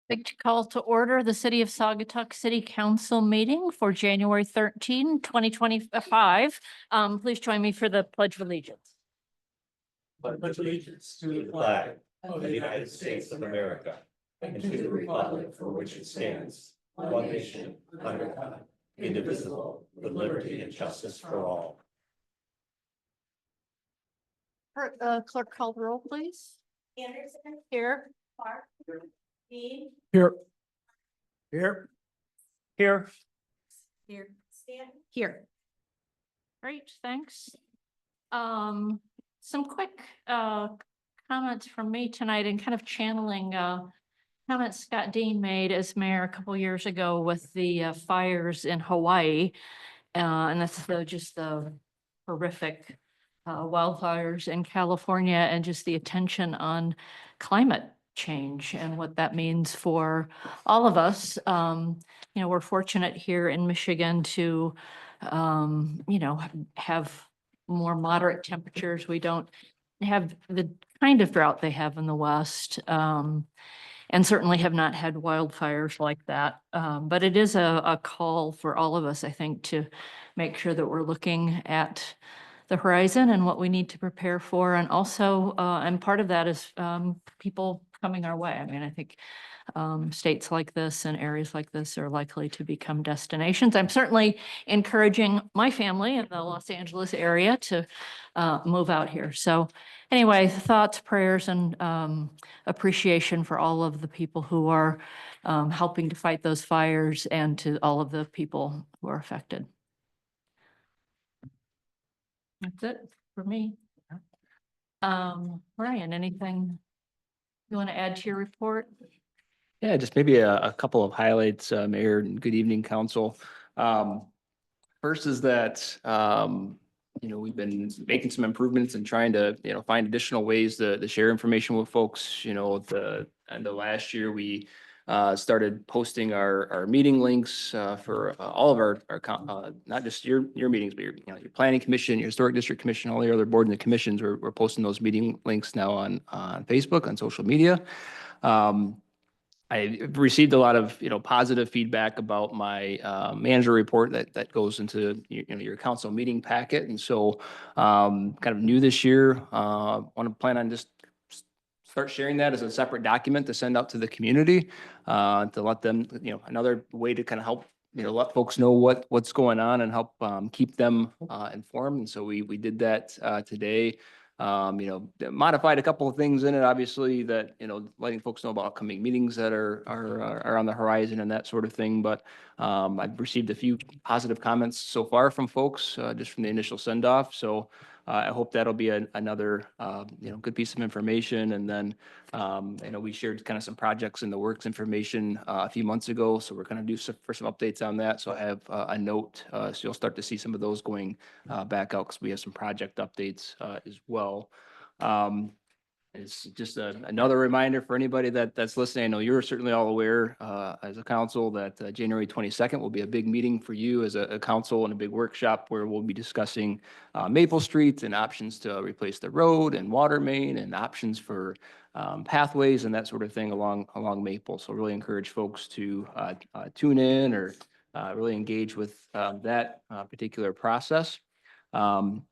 Like to call to order the City of Saugatuck City Council meeting for January 13, 2025. Please join me for the Pledge of Allegiance. Pledge allegiance to the flag of the United States of America and to the republic for which it stands, one nation, under God, indivisible, with liberty and justice for all. Clerk call the roll, please. Anderson, Here. Clark, Dean, Here. Here. Here. Here. Stanton, Here. Great, thanks. Some quick comments from me tonight and kind of channeling comments Scott Dean made as mayor a couple years ago with the fires in Hawaii. And that's just the horrific wildfires in California and just the attention on climate change and what that means for all of us. We're fortunate here in Michigan to, have more moderate temperatures. We don't have the kind of drought they have in the West. And certainly have not had wildfires like that. But it is a call for all of us, I think, to make sure that we're looking at the horizon and what we need to prepare for. And also, and part of that is people coming our way. I mean, I think states like this and areas like this are likely to become destinations. I'm certainly encouraging my family in the Los Angeles area to move out here. So anyway, thoughts, prayers, and appreciation for all of the people who are helping to fight those fires and to all of the people who are affected. That's it for me. Ryan, anything you want to add to your report? Yeah, just maybe a couple of highlights, Mayor, and good evening, Council. First is that, we've been making some improvements and trying to, find additional ways to share information with folks. At the end of last year, we started posting our meeting links for all of our not just your meetings, but your planning commission, your historic district commission, all the other boards and the commissions. We're posting those meeting links now on Facebook, on social media. I received a lot of, positive feedback about my manager report that goes into, your council meeting packet. And so kind of new this year, want to plan on just start sharing that as a separate document to send out to the community to let them, another way to kind of help, let folks know what's going on and help keep them informed. And so we did that today. Modified a couple of things in it, obviously, that, letting folks know about upcoming meetings that are on the horizon and that sort of thing. But I've received a few positive comments so far from folks just from the initial send off. So I hope that'll be another, good piece of information. And then, we shared kind of some projects in the works information a few months ago. So we're going to do some updates on that. So I have a note. So you'll start to see some of those going back out because we have some project updates as well. It's just another reminder for anybody that's listening. I know you're certainly all aware as a council that January 22nd will be a big meeting for you as a council and a big workshop where we'll be discussing Maple Street and options to replace the road and water main and options for pathways and that sort of thing along Maple. So really encourage folks to tune in or really engage with that particular process. And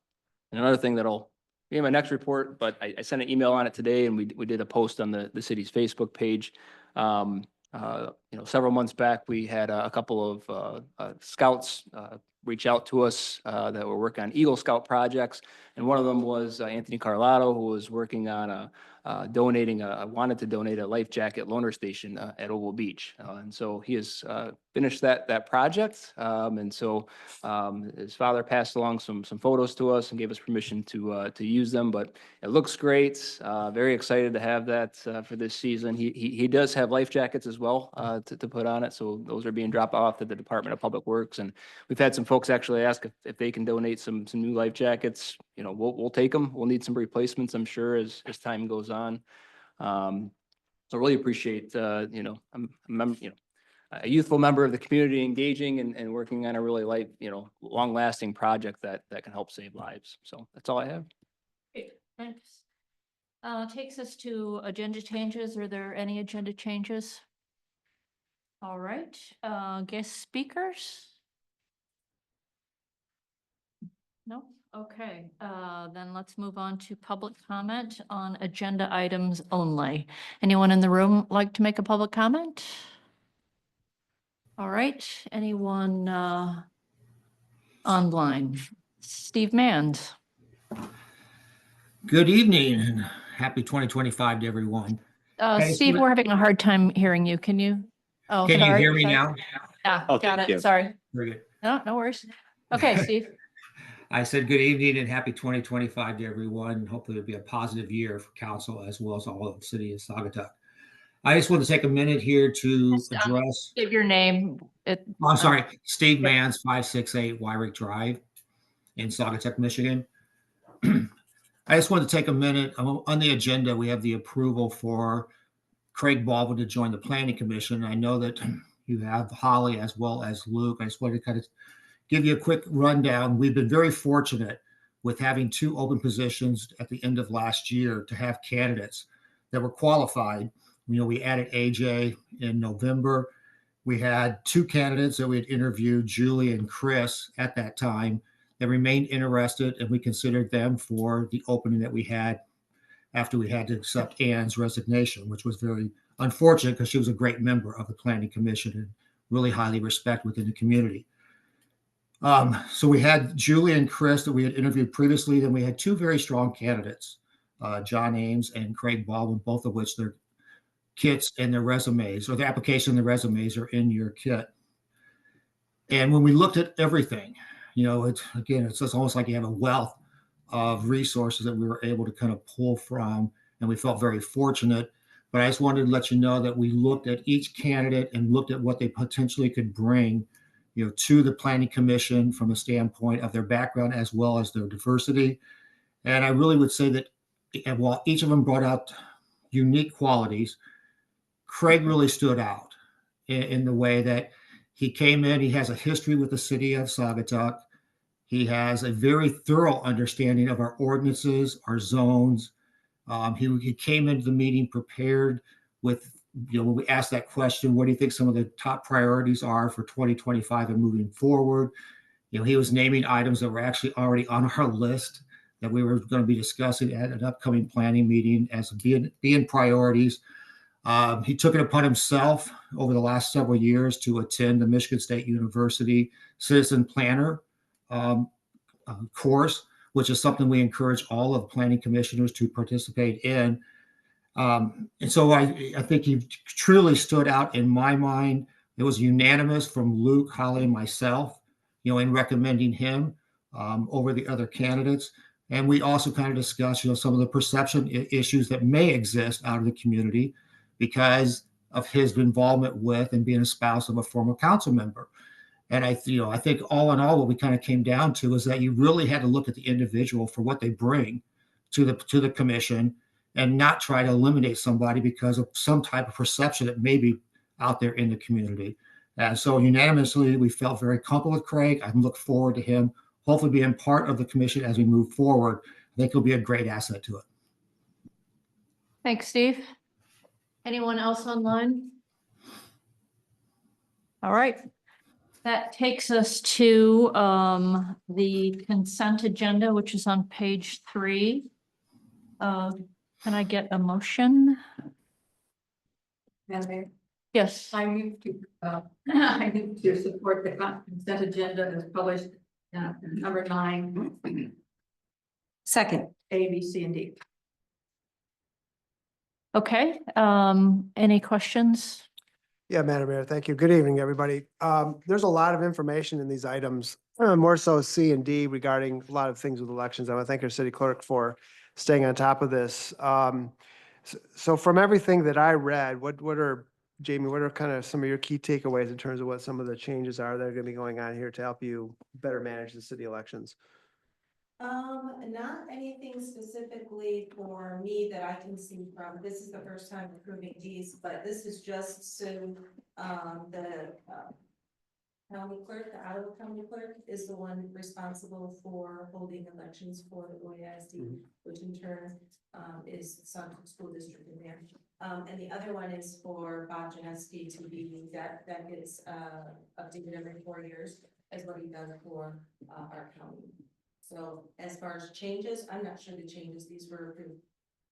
another thing that'll be in my next report, but I sent an email on it today and we did a post on the city's Facebook page. Several months back, we had a couple of scouts reach out to us that were working on Eagle Scout projects. And one of them was Anthony Carlotto, who was working on wanted to donate a life jacket loaner station at Oval Beach. And so he has finished that project. And so his father passed along some photos to us and gave us permission to use them, but it looks great. Very excited to have that for this season. He does have life jackets as well to put on it. So those are being dropped off to the Department of Public Works. And we've had some folks actually ask if they can donate some new life jackets. We'll take them. We'll need some replacements, I'm sure, as time goes on. So really appreciate, I'm a youthful member of the community engaging and working on a really long lasting project that can help save lives. So that's all I have. Great, thanks. Takes us to agenda changes. Are there any agenda changes? All right, guest speakers? No? Okay, then let's move on to public comment on agenda items only. Anyone in the room like to make a public comment? All right, anyone online? Steve Mans. Good evening and happy 2025 to everyone. Hey, Steve, we're having a hard time hearing you. Can you? Oh, Can you sorry, hear me sorry. now? Ah, Oh, got thank it. you. Sorry. Very good. No, no worries. Okay, Steve. I said good evening and happy 2025 to everyone. Hopefully it'll be a positive year for council as well as all of the city of Saugatuck. I just want to take a minute here to Just, address, Give your name. I'm sorry, Steve Yep. Mans, 568 Wyrick Drive in Saugatuck, Michigan. I just want to take a minute. On the agenda, we have the approval for Craig Baldwin to join the planning commission. I know that you have Holly as well as Luke. I just wanted to kind of give you a quick rundown. We've been very fortunate with having 2 open positions at the end of last year to have candidates that were qualified. You know, we added AJ in November. We had 2 candidates that we had interviewed, Julie and Chris, at that time, that remained interested, and we considered them for the opening that we had after we had to accept Ann's resignation, which was very unfortunate because she was a great member of the planning commission and really highly respected within the community. So we had Julie and Chris that we had interviewed previously. Then we had 2 very strong candidates, John Ames and Craig Baldwin, both of which their kits and their resumes, or the application and the resumes, are in your kit. And when we looked at everything, you know, it's just almost like you have a wealth of resources that we were able to kind of pull from, and we felt very fortunate. But I just wanted to let you know that we looked at each candidate and looked at what they potentially could bring, you know, to the planning commission from a standpoint of their background as well as their diversity. And I really would say that while each of them brought out unique qualities, Craig really stood out in the way that he came in. He has a history with the city of Saugatuck. He has a very thorough understanding of our ordinances, our zones. He came into the meeting prepared with, you know, when we asked that question, what do you think some of the top priorities are for 2025 and moving forward? You know, he was naming items that were actually already on our list that we were going to be discussing at an upcoming planning meeting as being priorities. He took it upon himself over the last several years to attend the Michigan State University Citizen Planner course, which is something we encourage all of the planning commissioners to participate in. And so I think he truly stood out in my mind. It was unanimous from Luke, Holly, and myself, you know, in recommending him over the other candidates. And we also kind of discussed, you know, some of the perception issues that may exist out of the community because of his involvement with and being a spouse of a former council member. And I think all in all, what we kind of came down to is that you really had to look at the individual for what they bring to the commission and not try to eliminate somebody because of some type of perception that may be out there in the community. And so unanimously, we felt very comfortable with Craig. I look forward to him hopefully being part of the commission as we move forward. I think he'll be a great asset to it. Thanks, Steve. Anyone else online? All right. That takes us to the consent agenda, which is on page 3. Can I get a motion? Madam Mayor, Yes. I move to, I move to support the consent agenda as published, number 9. Second, A, B, C, and D. Okay, any questions? Yeah, Madam Mayor, thank you. Good evening, everybody. There's a lot of information in these items, more so C and D regarding a lot of things with elections. I want to thank our city clerk for staying on top of this. So from everything that I read, Jamie, what are kind of some of your key takeaways in terms of what some of the changes are that are going to be going on here to help you better manage the city elections? Not anything specifically for me that I can see from, this is the first time approving these, but this is just so, county clerk, the Ottawa County Clerk, is the one responsible for holding elections for the OASD, which in turn is some school district in there. And the other one is for Bob Janeski to be, that gets updated every 4 years, as what he does for our county. So as far as changes, I'm not sure the changes, these were approved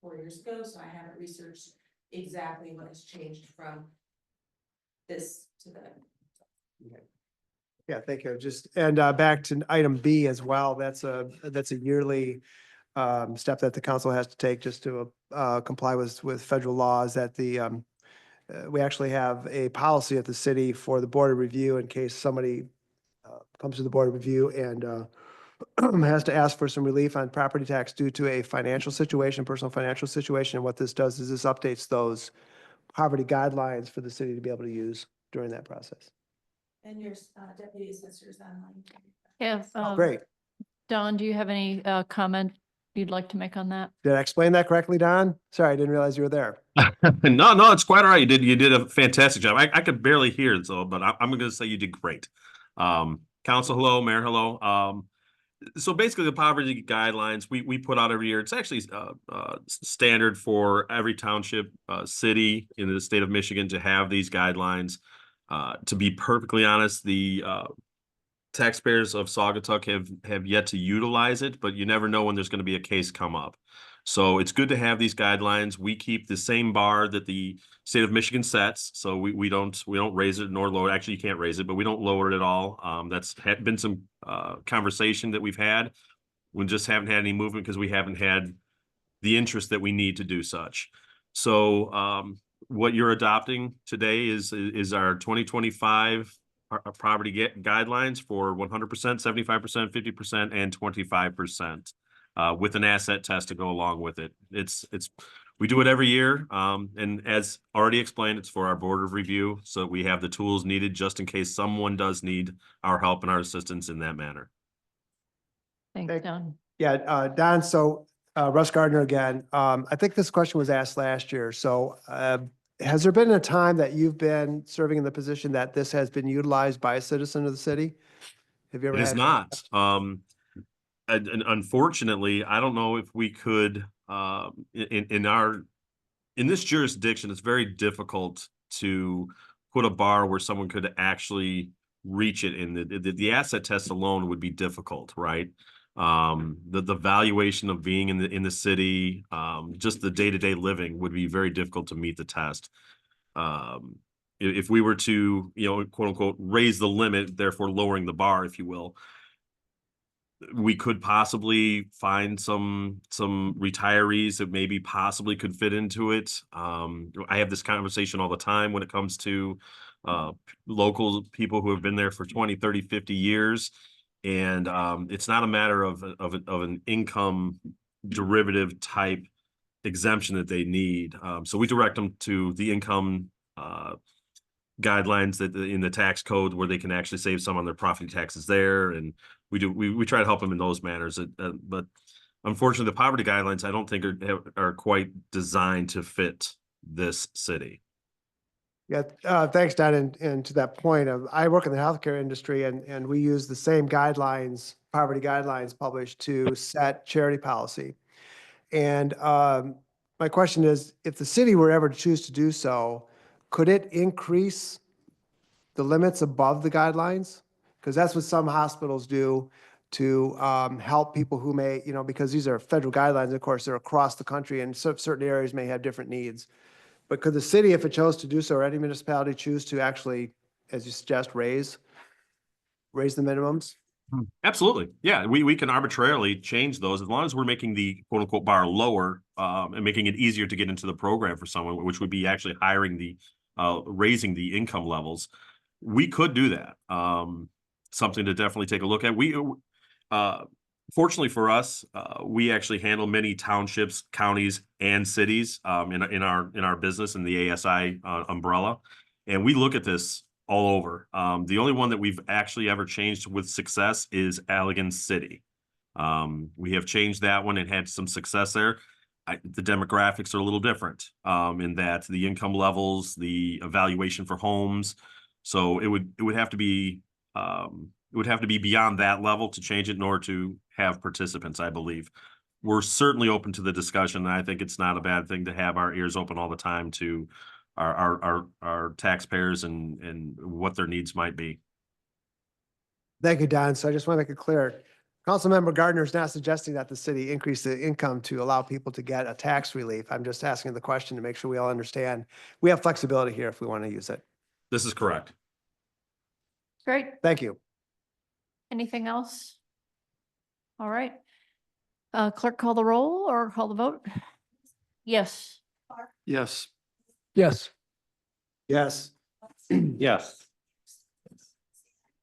4 years ago, so I haven't researched exactly what has changed from this to that. Yeah, thank you. Just, and back to item B as well. That's a yearly step that the council has to take just to comply with federal laws, that we actually have a policy at the city for the board of review in case somebody comes to the board of review and has to ask for some relief on property tax due to a financial situation, personal financial situation. And what this does is this updates those poverty guidelines for the city to be able to use during that process. And your deputy assessors online. Yeah, Great. Don, do you have any comment you'd like to make on that? Did I explain that correctly, Don? Sorry, I didn't realize you were there. No, it's quite all right. You did a fantastic job. I could barely hear it, so but I'm going to say you did great. Council, hello, Mayor, hello. So basically, the poverty guidelines we put out every year. It's actually standard for every township, city in the state of Michigan to have these guidelines. To be perfectly honest, the taxpayers of Saugatuck have yet to utilize it, but you never know when there's going to be a case come up. So it's good to have these guidelines. We keep the same bar that the state of Michigan sets. So we don't raise it nor lower it. Actually, you can't raise it, but we don't lower it at all. That's been some conversation that we've had. We just haven't had any movement because we haven't had the interest that we need to do such. So what you're adopting today is our 2025 property guidelines for 100%, 75%, 50%, and 25%. With an asset test to go along with it. We do it every year. And as already explained, it's for our board of review. So we have the tools needed just in case someone does need our help and our assistance in that manner. Thanks, Thank- Don. Yeah, Don, so Russ Gardner again. I think this question was asked last year. So has there been a time that you've been serving in the position that this has been utilized by a citizen of the city? Have you ever It is had? not. And unfortunately, I don't know if we could, in this jurisdiction, it's very difficult to put a bar where someone could actually reach it. And the asset test alone would be difficult, right? The valuation of being in the city, just the day-to-day living would be very difficult to meet the test. If we were to, quote unquote, raise the limit, therefore lowering the bar, if you will, we could possibly find some retirees that maybe possibly could fit into it. I have this conversation all the time when it comes to local people who have been there for 20, 30, 50 years. And it's not a matter of an income derivative type exemption that they need. So we direct them to the income guidelines that in the tax code where they can actually save some on their property taxes there. And we try to help them in those manners. But unfortunately, the poverty guidelines, I don't think are quite designed to fit this city. Yeah, thanks, Don. And to that point, I work in the healthcare industry and we use the same guidelines, poverty guidelines published to set charity policy. And my question is, if the city were ever to choose to do so, could it increase the limits above the guidelines? Because that's what some hospitals do to help people who may, because these are federal guidelines, of course, they're across the country and certain areas may have different needs. But could the city, if it chose to do so, or any municipality choose to actually, as you suggest, raise the minimums? Absolutely. Yeah, we can arbitrarily change those as long as we're making the quote unquote bar lower and making it easier to get into the program for someone, which would be actually raising the income levels. We could do that. Something to definitely take a look at. Fortunately for us, we actually handle many townships, counties, and cities in our business in the ASI umbrella, and we look at this all over. The only one that we've actually ever changed with success is Allegan City. We have changed that one and had some success there. The demographics are a little different in that the income levels, the evaluation for homes. So it would have to be it would have to be beyond that level to change it in order to have participants, I believe. We're certainly open to the discussion, and I think it's not a bad thing to have our ears open all the time to our taxpayers and what their needs might be. Thank you, Don. So I just want to make it clear. Councilmember Gardner is not suggesting that the city increase the income to allow people to get a tax relief. I'm just asking the question to make sure we all understand. We have flexibility here if we want to use it. This is correct. Great. Thank you. Anything else? All right. Clerk, call the roll or call the vote? Yes. Yes. Yes. Yes. Yes.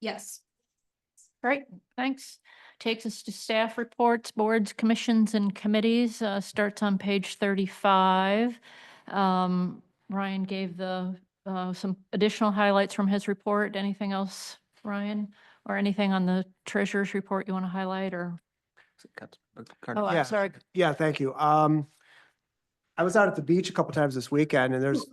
Yes. Great, thanks. Takes us to staff reports, boards, commissions, and committees. Starts on page 35. Ryan gave some additional highlights from his report. Anything else, Ryan? Or anything on the treasurer's report you want to highlight or? Oh, Yeah. I'm sorry. Yeah, thank you. I was out at the beach a couple times this weekend and there's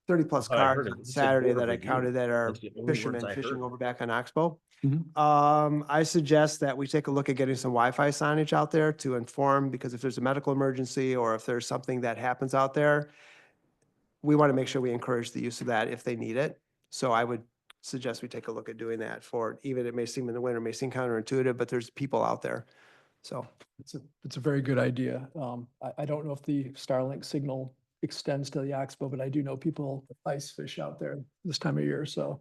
30 plus Oh, I heard cars it. on You said Saturday board that I review. counted that are That's the only words fishermen I fishing heard. over back on Oxbow. Mhm. I suggest that we take a look at getting some Wi-Fi signage out there to inform, because if there's a medical emergency or if there's something that happens out there, we want to make sure we encourage the use of that if they need it. So I would suggest we take a look at doing that for, even it may seem in the winter, may seem counterintuitive, but there's people out there. So, It's a very good idea. I don't know if the Starlink signal extends to the Oxbow, but I do know people ice fish out there this time of year. So,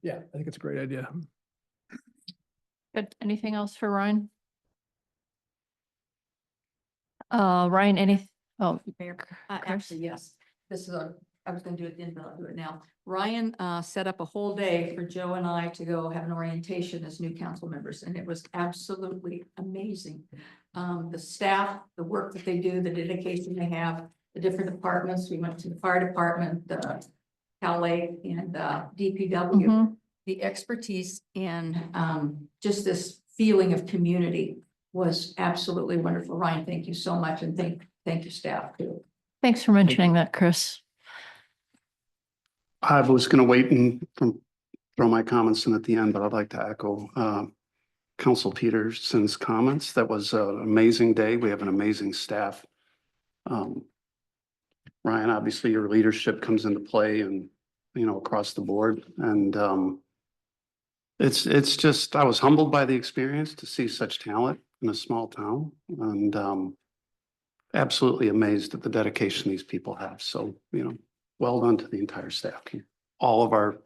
yeah, I think it's a great idea. Good. Anything else for Ryan? Ryan, Mayor, Chris? actually, yes, this is I was gonna do it then, but I'll do it now. Ryan, set up a whole day for Joe and I to go have an orientation as new council members, and it was absolutely amazing. The staff, the work that they do, the dedication they have, the different departments, we went to the fire department, the Cal Lake and, DPW. Mhm. The expertise and, just this feeling of community was absolutely wonderful. Ryan, thank you so much, and thank you, staff, too. Thanks for mentioning that, Chris. I was going to wait and throw my comments in at the end, but I'd like to echo Council Peterson's comments. That was an amazing day. We have an amazing staff. Ryan, obviously your leadership comes into play and, across the board. And it's just, I was humbled by the experience to see such talent in a small town and absolutely amazed at the dedication these people have. So, well done to the entire staff, all of our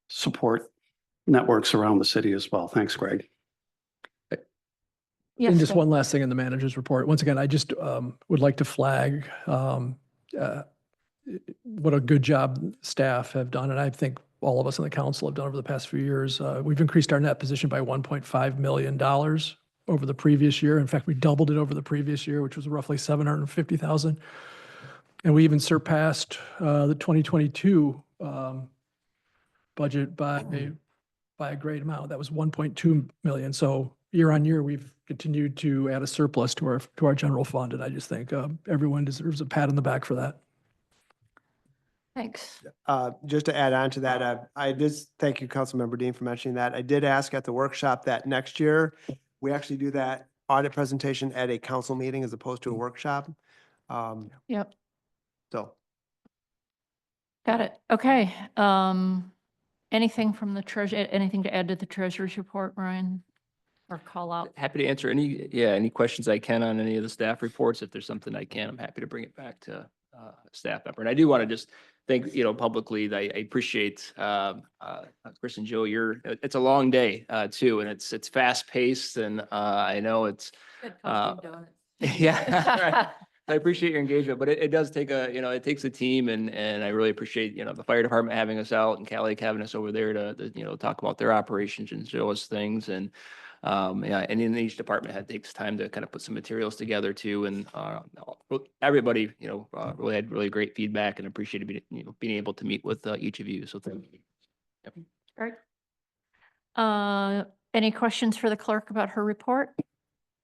support networks around the city as well. Thanks, Greg. Yes. And just Steph. one last thing in the manager's report. Once again, I just would like to flag what a good job staff have done. And I think all of us in the council have done over the past few years. We've increased our net position by $1.5 million over the previous year. In fact, we doubled it over the previous year, which was roughly $750,000. And we even surpassed the 2022 budget by a great amount. That was 1.2 million. So year on year, we've continued to add a surplus to our general fund. And I just think everyone deserves a pat on the back for that. Thanks. just to add on to that, I did, thank you, Councilmember Dean, for mentioning that. I did ask at the workshop that next year, we actually do that audit presentation at a council meeting as opposed to a workshop. Yep. So. Got it. Okay. Anything from the treasure, anything to add to the treasurer's report, Ryan? Or call out? Happy to answer any questions I can on any of the staff reports. If there's something I can, I'm happy to bring it back to staff member. And I do want to just thank, publicly, I appreciate Chris and Joe, it's a long day too, and it's fast paced and I know it's, Good coffee and donuts. yeah. I appreciate your engagement, but it does take it takes a team and I really appreciate, the fire department having us out and Cal Lake having us over there to talk about their operations and show us things. And and in each department head takes time to kind of put some materials together too. And everybody, really had really great feedback and appreciated being able to meet with each of you. So thank you. Yep. Great. Any questions for the clerk about her report?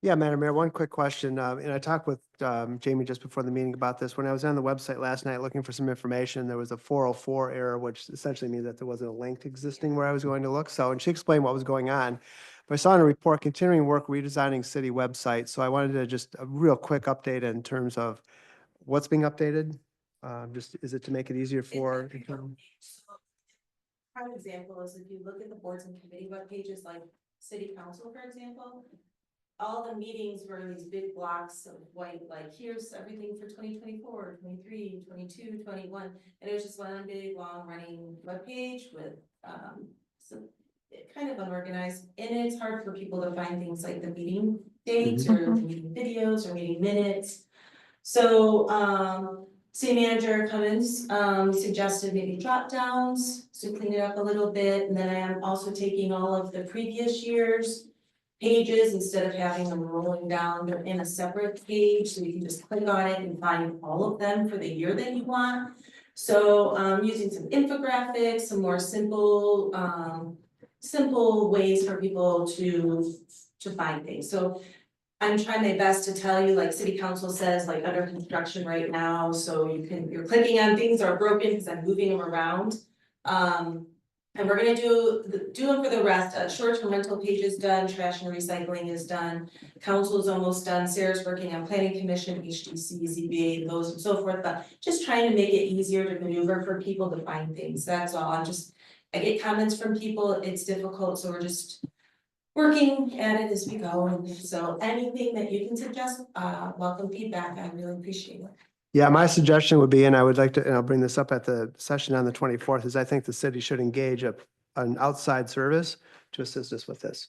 Yeah, Madam Mayor, one quick question. And I talked with Jamie just before the meeting about this. When I was on the website last night looking for some information, there was a 404 error, which essentially means that there wasn't a link existing where I was going to look. So, and she explained what was going on. But I saw in a report, continuing work redesigning city website. So I wanted to just a real quick update in terms of what's being updated. Just, is it to make it easier for? Prime example is if you look at the boards and committee web pages, like city council, for example, all the meetings were in these big blocks of white, like here's everything for 2024, 23, 22, 21, and it was just one big, long running web page with, some kind of unorganized, and it's hard for people to find things like the meeting dates or the meeting videos or meeting minutes. So, city manager Cummins, suggested maybe drop downs to clean it up a little bit, and then I am also taking all of the previous years' pages, instead of having them rolling down, they're in a separate page, so you can just click on it and find all of them for the year that you want. So, using some infographics, some more simple, simple ways for people to find things. So I'm trying my best to tell you, like city council says, like under construction right now, so you're clicking on things that are broken because I'm moving them around. And we're gonna do them for the rest. Short-term rental page is done, trash and recycling is done, council is almost done, Sarah's working on planning commission, HDC, ZBA, those and so forth, but just trying to make it easier to maneuver for people to find things, that's all. I get comments from people, it's difficult, so we're just working at it as we go, and so anything that you can suggest, welcome feedback, I really appreciate it. Yeah, my suggestion would be, and I would like to, and I'll bring this up at the session on the 24th, is I think the city should engage an outside service to assist us with this.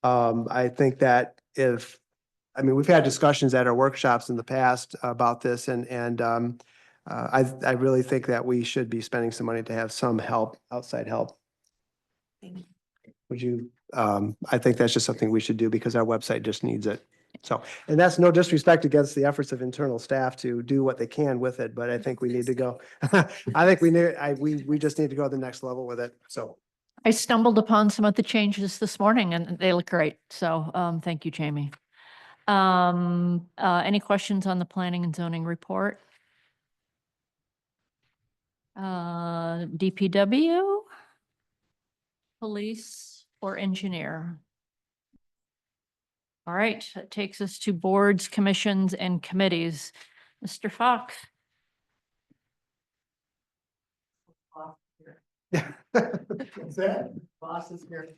I think that I mean, we've had discussions at our workshops in the past about this, and I really think that we should be spending some money to have some help, outside help. Thank you. Would you, I think that's just something we should do because our website just needs it. So, and that's no disrespect against the efforts of internal staff to do what they can with it, but I think we need to go. I think we just need to go to the next level with it, so. I stumbled upon some of the changes this morning and they look great. So, thank you, Jamie. Any questions on the planning and zoning report? DPW? Police or engineer? All right, that takes us to boards, commissions, and committees. Mr. Fox? What's that? Boss is here.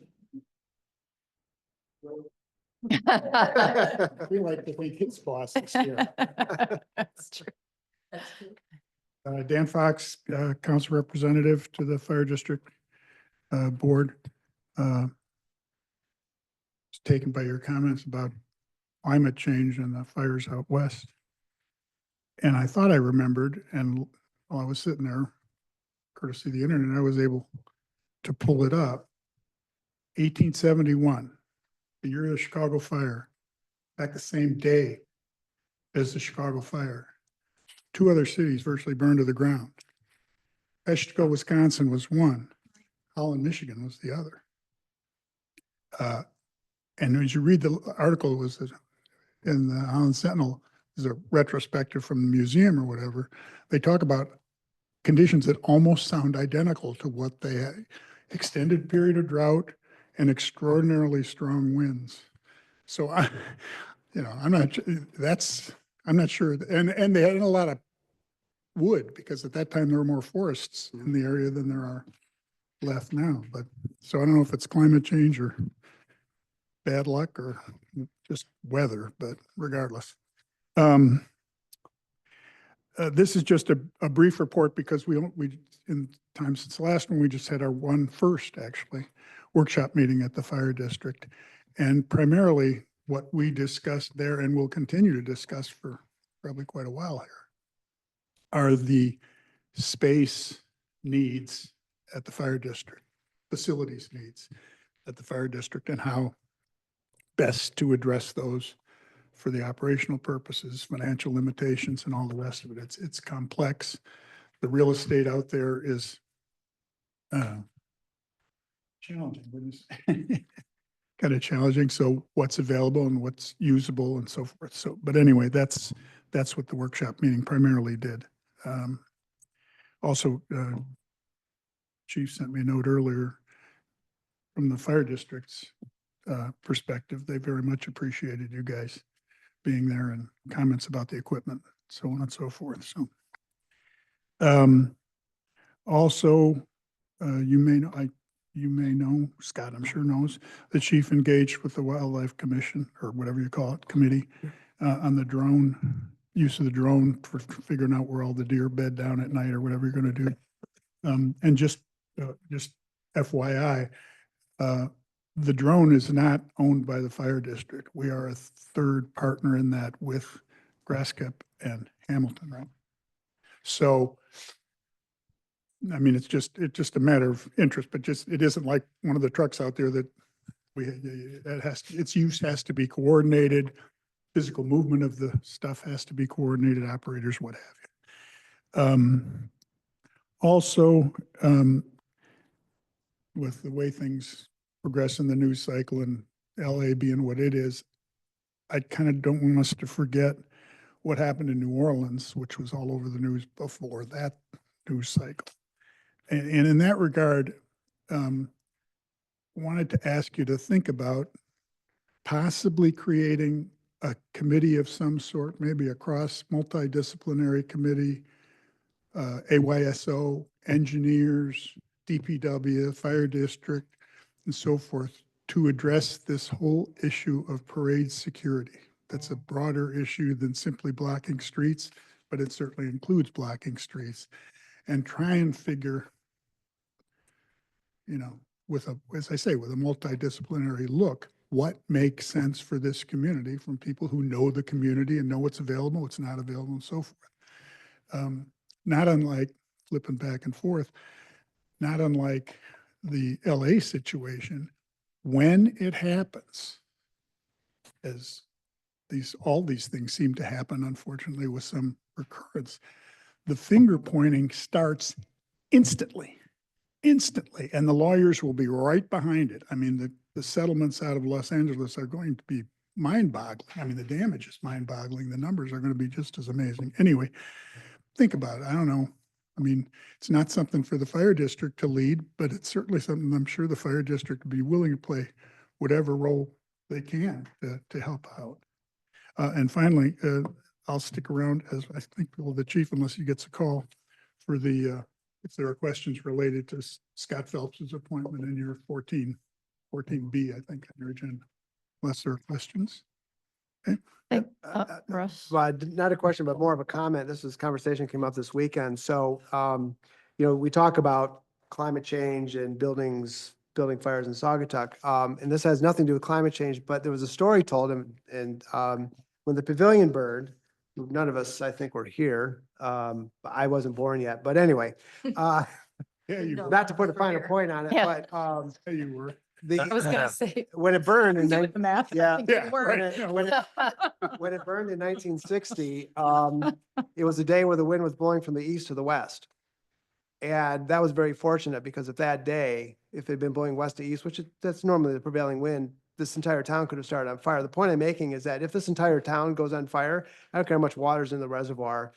We like to think his boss is here. That's true. Dan Fox, council representative to the fire district board. Was taken by your comments about climate change and the fires out west. And I thought I remembered, and while I was sitting there, courtesy of the internet, I was able to pull it up. 1871, the year of the Chicago fire, back the same day as the Chicago fire. 2 other cities virtually burned to the ground. Peshtigo, Wisconsin was one. Holland, Michigan was the other. And as you read the article, it was in the Holland Sentinel, is a retrospective from the museum or whatever. They talk about conditions that almost sound identical to what they had. Extended period of drought and extraordinarily strong winds. So I'm not sure. And they had a lot of wood because at that time there were more forests in the area than there are left now. But so I don't know if it's climate change or bad luck or just weather, but regardless. This is just a brief report because in time since the last one, we just had our first actually workshop meeting at the fire district. And primarily what we discussed there and will continue to discuss for probably quite a while here are the space needs at the fire district, facilities needs at the fire district, and how best to address those for the operational purposes, financial limitations, and all the rest of it. It's complex. The real estate out there is challenging. kind of challenging. So what's available and what's usable and so forth. So, but anyway, that's what the workshop meeting primarily did. Also, Chief sent me a note earlier from the fire district's perspective. They very much appreciated you guys being there and comments about the equipment, so on and so forth. So, also, you may know, Scott, I'm sure knows, the chief engaged with the Wildlife Commission, or whatever you call it, committee, on the drone, use of the drone for figuring out where all the deer bed down at night or whatever you're gonna do. And just FYI, the drone is not owned by the fire district. We are a third partner in that with Grasskep and Hamilton, right? So, I mean, it's just a matter of interest, but it isn't like one of the trucks out there that its use has to be coordinated. Physical movement of the stuff has to be coordinated, operators, what have you. Also, with the way things progress in the news cycle and LA being what it is, I kind of don't want us to forget what happened in New Orleans, which was all over the news before that news cycle. And in that regard, wanted to ask you to think about possibly creating a committee of some sort, maybe a multidisciplinary committee, AYSO, engineers, DPW, fire district, and so forth, to address this whole issue of parade security. That's a broader issue than simply blocking streets, but it certainly includes blocking streets. And try and figure, as I say, with a multidisciplinary look, what makes sense for this community from people who know the community and know what's available, what's not available, and so forth. Not unlike flipping back and forth, not unlike the LA situation, when it happens, as all these things seem to happen, unfortunately, with some recurrence, the finger pointing starts instantly, and the lawyers will be right behind it. I mean, the settlements out of Los Angeles are going to be mind-boggling. I mean, the damage is mind-boggling. The numbers are going to be just as amazing. Anyway, think about it. I don't know. I mean, it's not something for the fire district to lead, but it's certainly something I'm sure the fire district would be willing to play whatever role they can to help out. And finally, I'll stick around as I think the chief, unless he gets a call for if there are questions related to Scott Phelps's appointment in your 14B, I think, on your agenda, unless there are questions. Okay. Russ? Well, not a question, but more of a comment. Conversation came up this weekend. So, we talk about climate change and building fires in Saugatuck. And this has nothing to do with climate change, but there was a story told and when the pavilion burned, none of us, I think, were here. I wasn't born yet, but anyway, Yeah, you No. were. not to put a finer point on it, Yeah. but Yeah, you were. I was gonna say. when it burned in Do the math. yeah, I think you Yeah, were. right. No, when it burned in 1960, it was a day where the wind was blowing from the east to the west. And that was very fortunate because if that day, if it had been blowing west to east, that's normally the prevailing wind, this entire town could have started on fire. The point I'm making is that if this entire town goes on fire, I don't care how much water's in the reservoir,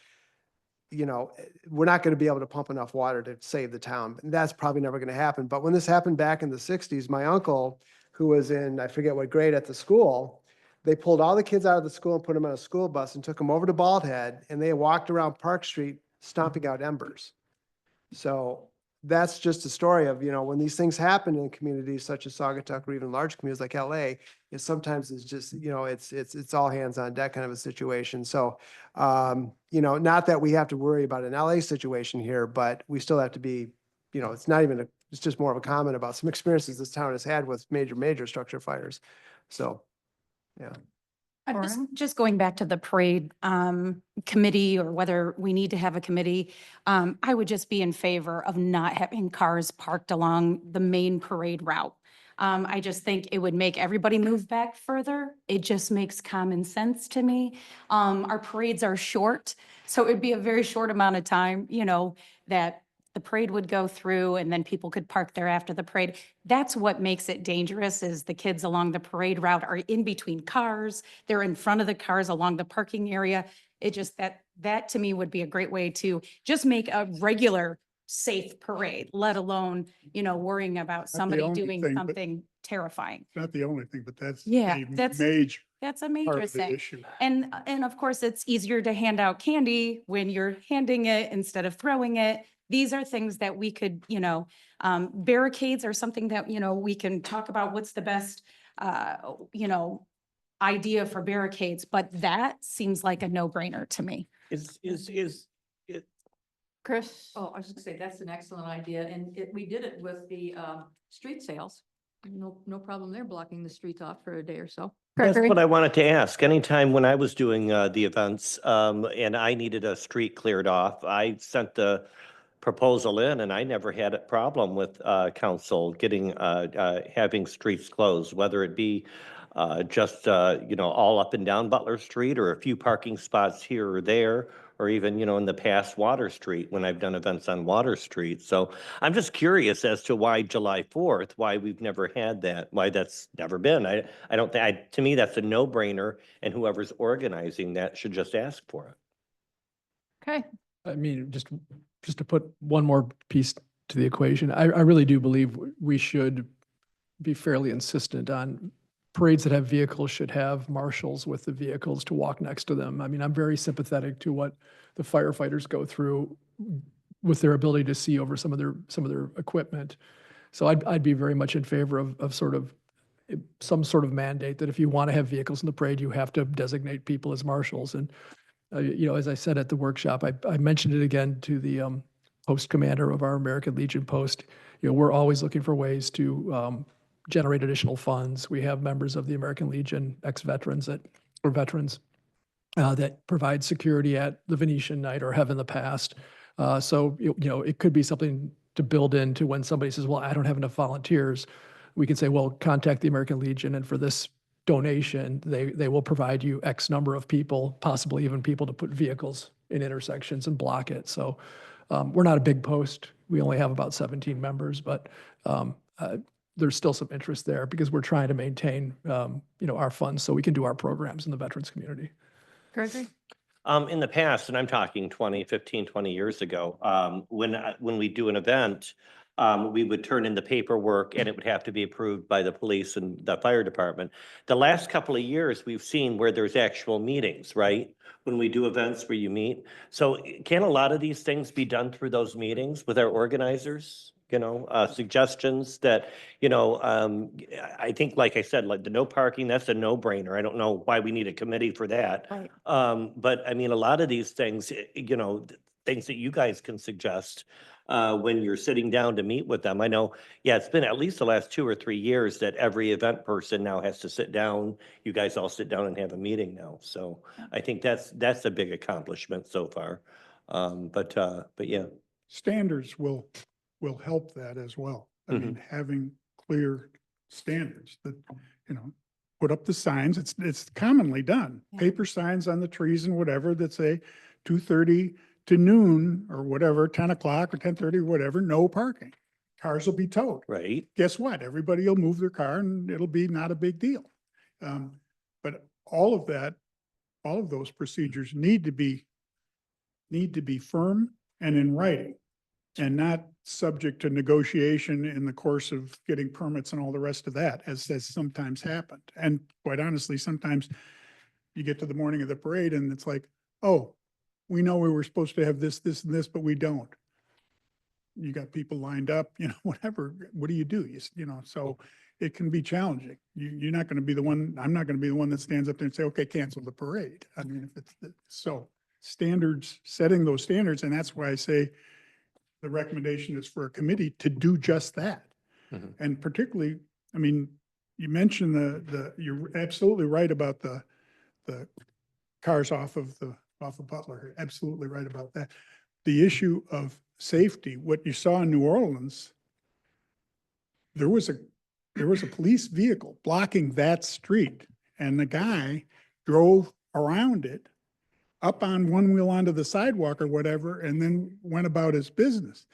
we're not going to be able to pump enough water to save the town. That's probably never going to happen. But when this happened back in the 60s, my uncle, who was in, I forget what grade at the school, they pulled all the kids out of the school and put them on a school bus and took them over to Bald Head, and they walked around Park Street stomping out embers. So that's just a story of, when these things happen in communities such as Saugatuck or even large communities like LA, sometimes it's just, it's all hands on deck kind of a situation. So, not that we have to worry about an LA situation here, but we still have to be, it's just more of a comment about some experiences this town has had with major structure fires. So, yeah. I'm Lauren? just going back to the parade committee, or whether we need to have a committee. I would just be in favor of not having cars parked along the main parade route. I just think it would make everybody move back further. It just makes common sense to me. Our parades are short, so it'd be a very short amount of time, that the parade would go through and then people could park there after the parade. That's what makes it dangerous is the kids along the parade route are in between cars. They're in front of the cars along the parking area. It just, that to me would be a great way to just make a regular safe parade, let alone, worrying about somebody only doing thing, but- something terrifying. Not the only thing, but that's Yeah, a that's- major That's a part major of the thing. issue. And of course, it's easier to hand out candy when you're handing it instead of throwing it. These are things that we could, barricades are something that, we can talk about what's the best, idea for barricades, but that seems like a no-brainer to me. Chris? Oh, I was just gonna say, that's an excellent idea, and we did it with the, street sales. No problem there blocking the streets off for a day or so. That's Gregory? what I wanted to ask. Anytime when I was doing the events and I needed a street cleared off, I sent the proposal in and I never had a problem with council getting having streets closed, whether it be just all up and down Butler Street or a few parking spots here or there, or even in the past Water Street when I've done events on Water Street. So I'm just curious as to why July 4th, why we've never had that, why that's never been. I don't think, to me, that's a no-brainer, and whoever's organizing that should just ask for it. Okay. I mean, just to put one more piece to the equation, I really do believe we should be fairly insistent on parades that have vehicles should have marshals with the vehicles to walk next to them. I mean, I'm very sympathetic to what the firefighters go through with their ability to see over some of their equipment. So I'd be very much in favor of some sort of mandate that if you want to have vehicles in the parade, you have to designate people as marshals. And as I said at the workshop, I mentioned it again to the post commander of our American Legion post. We're always looking for ways to generate additional funds. We have members of the American Legion, ex-veterans that provide security at the Venetian night or have in the past. So it could be something to build into when somebody says, well, I don't have enough volunteers. We can say, well, contact the American Legion, and for this donation, they will provide you X number of people, possibly even people to put vehicles in intersections and block it. So we're not a big post. We only have about 17 members, but there's still some interest there because we're trying to maintain, our funds so we can do our programs in the veterans community. Gregory? In the past, and I'm talking 20 years ago, when we do an event, we would turn in the paperwork and it would have to be approved by the police and the fire department. The last couple of years, we've seen where there's actual meetings, right? When we do events where you meet. So can a lot of these things be done through those meetings with our organizers? Suggestions that, I think, like I said, like the no parking, that's a no-brainer. I don't know why we need a committee for that. Right. But I mean, a lot of these things, things that you guys can suggest when you're sitting down to meet with them. I know, it's been at least the last 2 or 3 years that every event person now has to sit down. You guys all sit down and have a meeting now. So I think that's a big accomplishment so far. But yeah. Standards will help that as well. I mean, having clear standards that, put up the signs, it's commonly done. Yeah. Paper signs on the trees and whatever that say 2:30 to noon or whatever, 10 o'clock or 10:30, whatever, no parking. Cars will be towed. Right. Guess what? Everybody will move their car and it'll be not a big deal. But all of those procedures need to be firm and in writing, and not subject to negotiation in the course of getting permits and all the rest of that, as has sometimes happened. And quite honestly, sometimes you get to the morning of the parade and it's like, oh, we know we were supposed to have this, this, and this, but we don't. You got people lined up, whatever, what do you do? So it can be challenging. You're not going to be the one, I'm not going to be the one that stands up there and say, okay, cancel the parade. I mean, if it's, so standards, setting those standards, and that's why I say the recommendation is for a committee to do just that. Mhm. And particularly, I mean, you mentioned you're absolutely right about the cars off of Butler. Absolutely right about that. The issue of safety, what you saw in New Orleans, there was a police vehicle blocking that street, and the guy drove around it, up on one wheel onto the sidewalk or whatever, and then went about his business.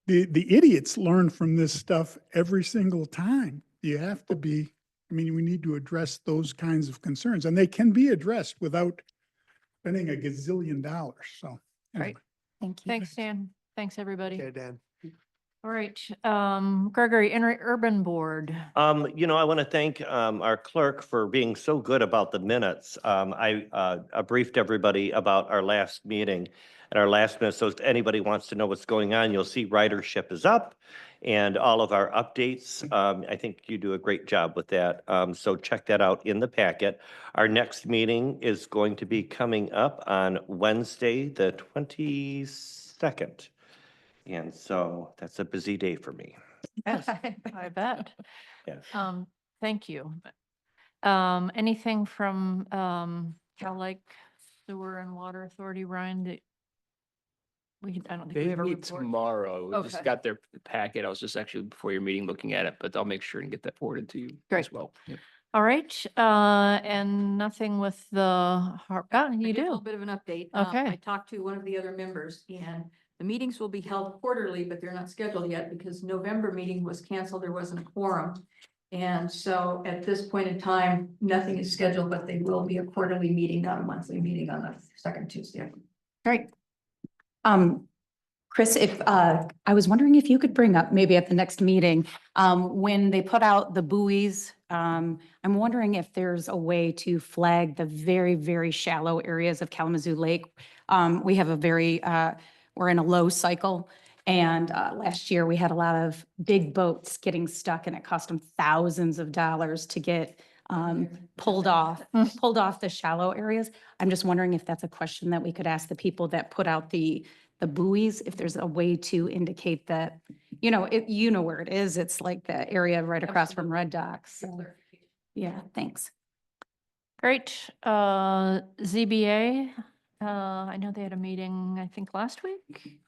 the idiots learn from this stuff every single time. You have to be, I mean, we need to address those kinds of concerns, and they can be addressed without spending a gazillion dollars, so. anyway. Right. Thank you. Thanks, Dan. Thanks, everybody. Okay, Dan. All right, Gregory, Urban Board. You know, I want to thank our clerk for being so good about the minutes. I briefed everybody about our last meeting at our last minute. So if anybody wants to know what's going on, you'll see ridership is up and all of our updates. I think you do a great job with that. So check that out in the packet. Our next meeting is going to be coming up on Wednesday, the 22nd. And so that's a busy day for me. Yes, I bet. Yes. Thank you. Anything from, Cal Lake Sewer and Water Authority, Ryan, that I don't think we They have a meet report. tomorrow. We Okay. just got their packet. I was just actually before your meeting looking at it, but I'll make sure and get that forwarded to you Great. as well. Yep. All right, and nothing with the, you I did a little do. bit of an update. Okay. I talked to one of the other members, and the meetings will be held quarterly, but they're not scheduled yet because November meeting was canceled. There wasn't a quorum. And so at this point in time, nothing is scheduled, but they will be a quarterly meeting, not a monthly meeting on the second Tuesday. Great. Chris, if, I was wondering if you could bring up maybe at the next meeting, when they put out the buoys, I'm wondering if there's a way to flag the very, very shallow areas of Kalamazoo Lake. We have a very, we're in a low cycle. And last year we had a lot of big boats getting stuck and it cost them thousands of dollars to get pulled off the shallow areas. I'm just wondering if that's a question that we could ask the people that put out the buoys, if there's a way to indicate that, you know, you know where it is. It's like the area right across from Red Docks. So, yeah, thanks. Great, ZBA, I know they had a meeting, I think, last week.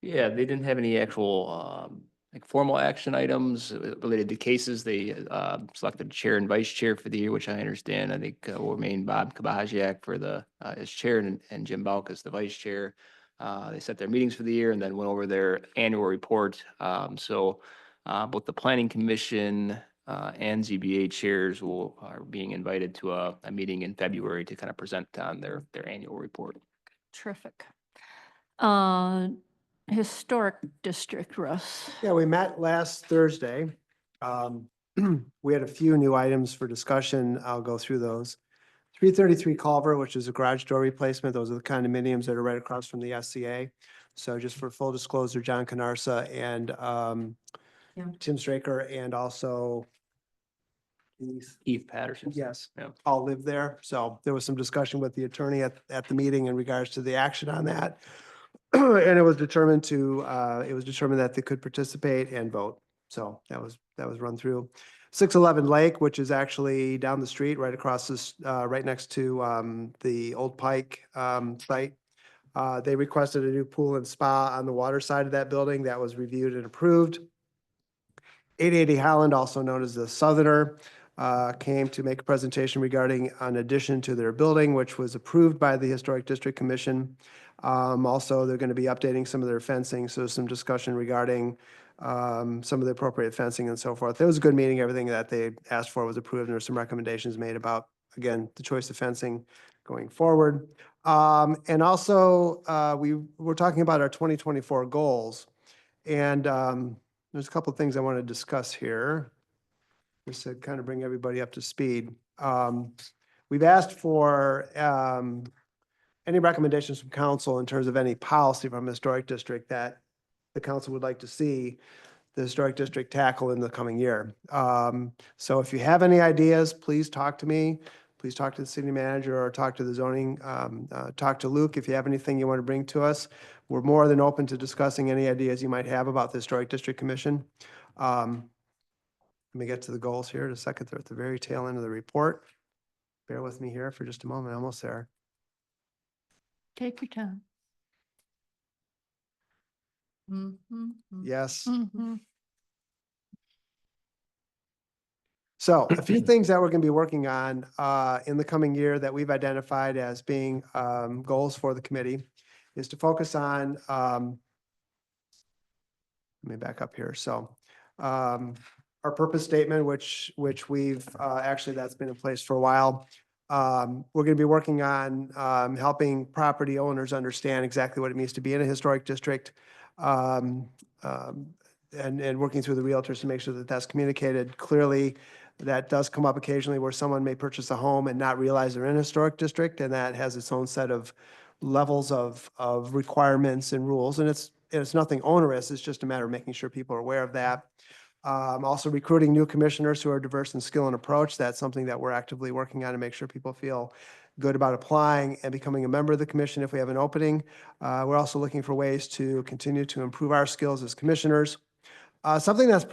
Yeah, they didn't have any actual like formal action items related to cases. They selected chair and vice chair for the year, which I understand. I think will remain Bob Kabajiak for the as chair and Jim Balk as the vice chair. They set their meetings for the year and then went over their annual report. So both the planning commission and ZBA chairs are being invited to a meeting in February to kind of present on their annual report. Terrific. Historic District, Russ. Yeah, we met last Thursday. We had a few new items for discussion. I'll go through those. 333 Culver, which is a garage door replacement. Those are the condominiums that are right across from the SCA. So just for full disclosure, John Canarsa and Tim Straker and also Keith Patterson. yes, Yeah. all live there. So there was some discussion with the attorney at the meeting in regards to the action on that. And it was determined that they could participate and vote. So that was run through. 611 Lake, which is actually down the street, right across this, right next to the Old Pike site. They requested a new pool and spa on the water side of that building. That was reviewed and approved. 880 Holland, also known as the Southerner, came to make a presentation regarding an addition to their building, which was approved by the Historic District Commission. Also, they're going to be updating some of their fencing, so some discussion regarding some of the appropriate fencing and so forth. It was a good meeting. Everything that they asked for was approved, and there were some recommendations made about, again, the choice of fencing going forward. And also, we were talking about our 2024 goals, and there's a couple of things I want to discuss here. Just to kind of bring everybody up to speed. We've asked for any recommendations from council in terms of any policy from the historic district that the council would like to see the historic district tackle in the coming year. So if you have any ideas, please talk to me. Please talk to the city manager or talk to the zoning, talk to Luke if you have anything you want to bring to us. We're more than open to discussing any ideas you might have about the Historic District Commission. Let me get to the goals here in a second. They're at the very tail end of the report. Bear with me here for just a moment. Almost there. Take your time. Yes. Mhm. So a few things that we're going to be working on in the coming year that we've identified as being goals for the committee is to focus on let me back up here. So our purpose statement, which we've actually, that's been in place for a while. We're going to be working on helping property owners understand exactly what it means to be in a historic district. And working through the realtors to make sure that that's communicated clearly. That does come up occasionally where someone may purchase a home and not realize they're in a historic district, and that has its own set of levels of requirements and rules. And it's nothing onerous. It's just a matter of making sure people are aware of that. Also recruiting new commissioners who are diverse in skill and approach. That's something that we're actively working on to make sure people feel good about applying and becoming a member of the commission if we have an opening. We're also looking for ways to continue to improve our skills as commissioners. Something that's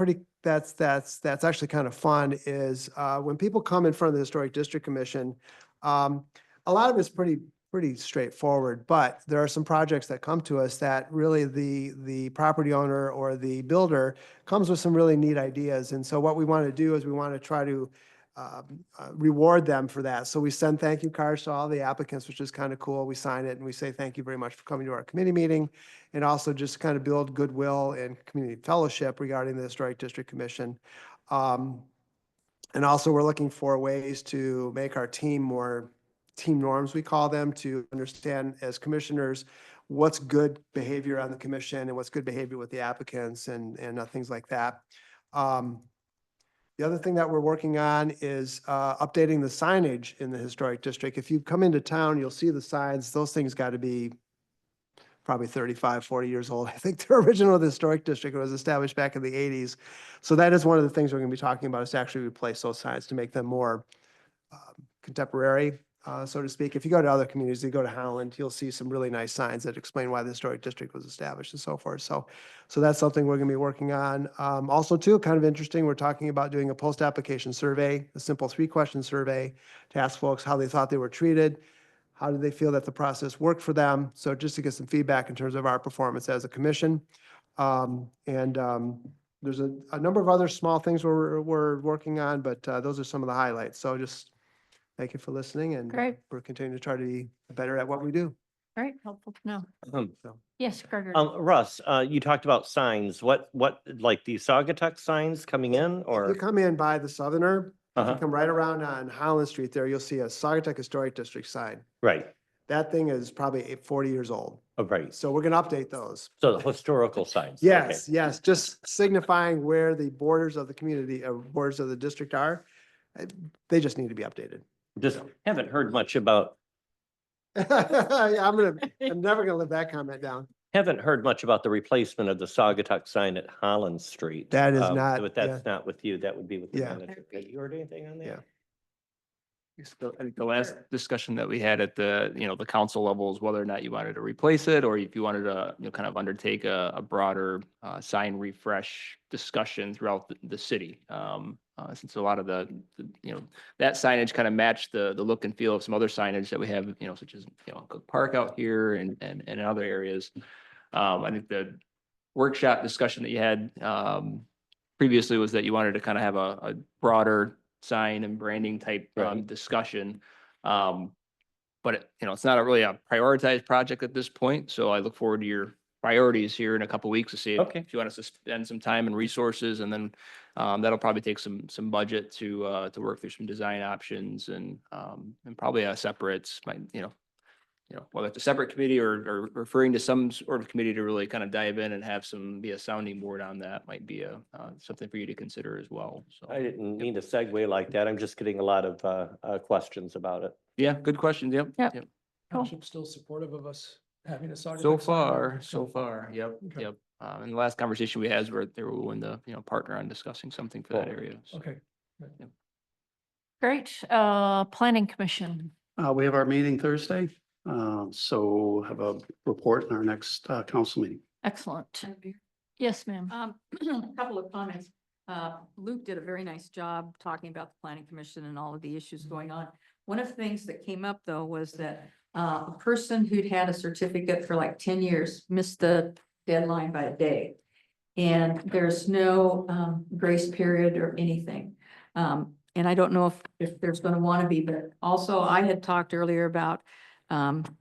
actually kind of fun is when people come in front of the Historic District Commission, a lot of it's pretty straightforward, but there are some projects that come to us that really the property owner or the builder comes with some really neat ideas. And so what we want to do is we want to try to reward them for that. So we send thank you cards to all the applicants, which is kind of cool. We sign it and we say thank you very much for coming to our committee meeting, and also just kind of build goodwill and community fellowship regarding the Historic District Commission. And also we're looking for ways to make our team more team norms, we call them, to understand as commissioners what's good behavior on the commission and what's good behavior with the applicants and things like that. The other thing that we're working on is updating the signage in the historic district. If you come into town, you'll see the signs. Those things got to be probably 35, 40 years old. I think the original of the historic district was established back in the 80s. So that is one of the things we're going to be talking about, is to actually replace those signs to make them more contemporary, so to speak. If you go to other communities, you go to Howland, you'll see some really nice signs that explain why the historic district was established and so forth. So that's something we're going to be working on. Also too, kind of interesting, we're talking about doing a post-application survey, a simple 3-question survey to ask folks how they thought they were treated. How did they feel that the process worked for them? So just to get some feedback in terms of our performance as a commission. There's a number of other small things we're working on, but those are some of the highlights. So just thank you for listening, and Great. we're continuing to try to be better at what we do. Very helpful to know. So. Yes, Gregor. Russ, you talked about signs. What, like the Saugatuck signs coming in, If or? you come in by the Southerner, if you Uh-huh. come right around on Holland Street there, you'll see a Saugatuck Historic District sign. Right, That thing is probably 40 years old. oh, right. So we're going to update those. So the historical signs. okay. Yes, yes, just signifying where the borders of the community, borders of the district are. They just need to be updated. Just haven't heard much about, I'm never gonna live that comment down. haven't heard much about the replacement of the Saugatuck sign at Holland Street. That is not- But that's not with you. That would be with the Yeah. manager. Have you heard anything on that? Yeah. I think the last discussion that we had at the, the council level is whether or not you wanted to replace it, or if you wanted to, kind of undertake a broader sign refresh discussion throughout the city. Since a lot of that signage kind of matched the look and feel of some other signage that we have, such as, Cook Park out here and in other areas. I think the workshop discussion that you had previously was that you wanted to kind of have a broader sign and branding type Right. discussion. But it's not really a prioritized project at this point, so I look forward to your priorities here in a couple weeks to see Okay. if you want us to spend some time and resources, and then that'll probably take some budget to work through some design options and probably a separate, whether it's a separate committee or referring to some sort of committee to really kind of dive in and have be a sounding board on that might be something for you to consider as well. So, I didn't mean to segue like that. I'm just getting a lot of questions about it. yeah, good questions. Yep. Yep. Yep. Township's still supportive of us having a Saugatuck So sign? far, so far. Yep. Okay. Yep. And the last conversation we had was where they were willing to, partner on discussing something for that Cool. area. So. Okay. Great. Planning Commission. We have our meeting Thursday, so have a report in our next council meeting. Excellent. Yes, ma'am. A couple of comments. Luke did a very nice job talking about the planning commission and all of the issues going on. One of the things that came up though was that a person who'd had a certificate for like 10 years missed the deadline by a day. And there's no grace period or anything. And I don't know if there's going to want to be, but also I had talked earlier about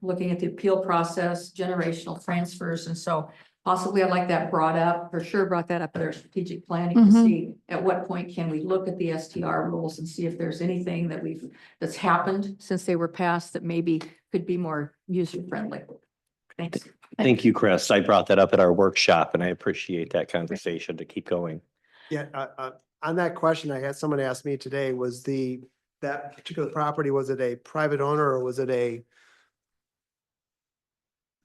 looking at the appeal process, generational transfers. And so possibly I'd like that brought up, for sure brought that up at our strategic planning to Mhm. see at what point can we look at the STR rules and see if there's anything that that's happened since they were passed that maybe could be more user friendly. Thanks. Thank you, Chris. I brought that up at our workshop and I appreciate that conversation to keep going. Yeah, on that question, I had someone ask me today, was that particular property, was it a private owner or was it a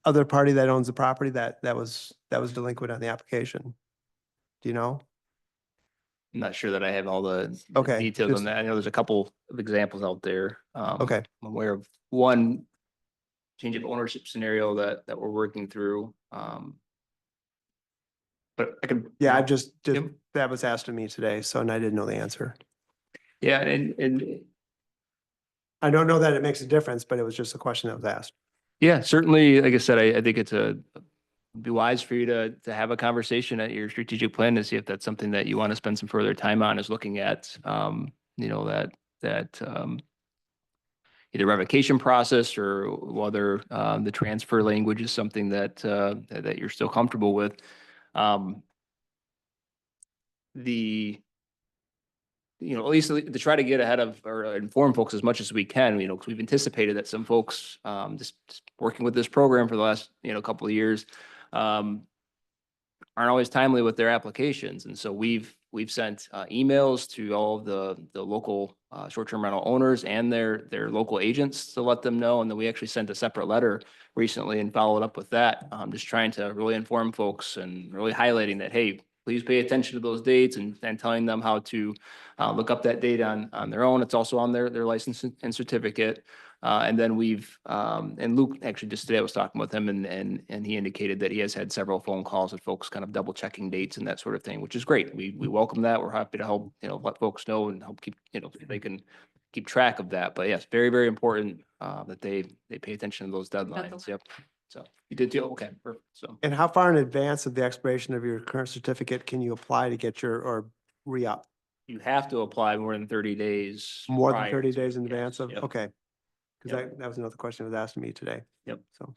other party that owns the property that was delinquent on the application? Do you know? I'm not sure that I have all the Okay, details on just- that. I know there's a couple of examples out there. Okay. I'm aware of one change of ownership scenario that we're working through. But I could. Yeah, I've just, Yep. that was asked of me today, so, and I didn't know the answer. Yeah, and I don't know that it makes a difference, but it was just a question that was asked. yeah, certainly, like I said, I think it's be wise for you to have a conversation at your strategic plan to see if that's something that you want to spend some further time on, is looking at, you know, that either revocation process or whether the transfer language is something that you're still comfortable with. You know, at least to try to get ahead of or inform folks as much as we can, you know, because we've anticipated that some folks, just working with this program for the last, couple of years, aren't always timely with their applications. And so we've sent emails to all of the local short-term rental owners and their local agents to let them know. And then we actually sent a separate letter recently and followed up with that, just trying to really inform folks and really highlighting that, hey, please pay attention to those dates and telling them how to look up that date on their own. It's also on their license and certificate. And then and Luke actually just today I was talking with him and he indicated that he has had several phone calls with folks kind of double checking dates and that sort of thing, which is great. We welcome that. We're happy to help, let folks know and help keep, they can keep track of that. But yes, very, very important that they pay attention to those deadlines. Yep. So you did too. Okay, perfect. So And how far in advance of the expiration of your current certificate can you apply to get or re-up? you have to apply more than 30 days. More than prior 30 to days in it. advance Yes, of, yep. okay. Because Yep. that was another question that was asked of me today. Yep. So.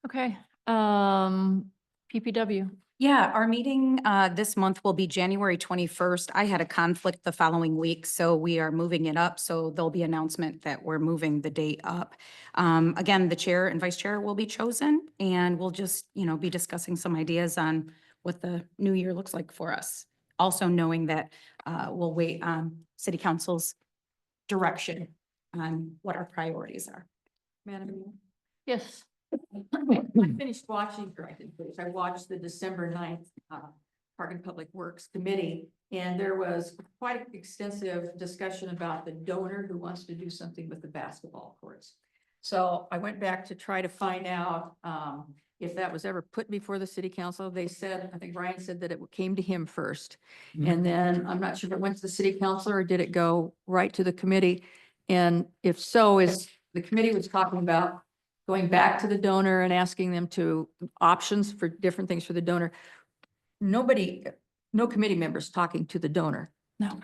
Okay, PPW. Yeah, our meeting this month will be January 21st. I had a conflict the following week, so we are moving it up. So there'll be announcement that we're moving the date up. Again, the chair and vice chair will be chosen, and we'll just, be discussing some ideas on what the new year looks like for us. Also knowing that we'll wait on city council's direction on what our priorities are. Madam Mayor? Yes. I finished watching, or I didn't finish, I watched the December 9th Park and Public Works Committee, and there was quite extensive discussion about the donor who wants to do something with the basketball courts. So I went back to try to find out if that was ever put before the city council. They said, I think Ryan said that it came to him first. And then I'm not sure if it went to the city council or did it go right to the committee? And if so, is the committee was talking about going back to the donor and asking them to options for different things for the donor. No committee members talking to the donor. No,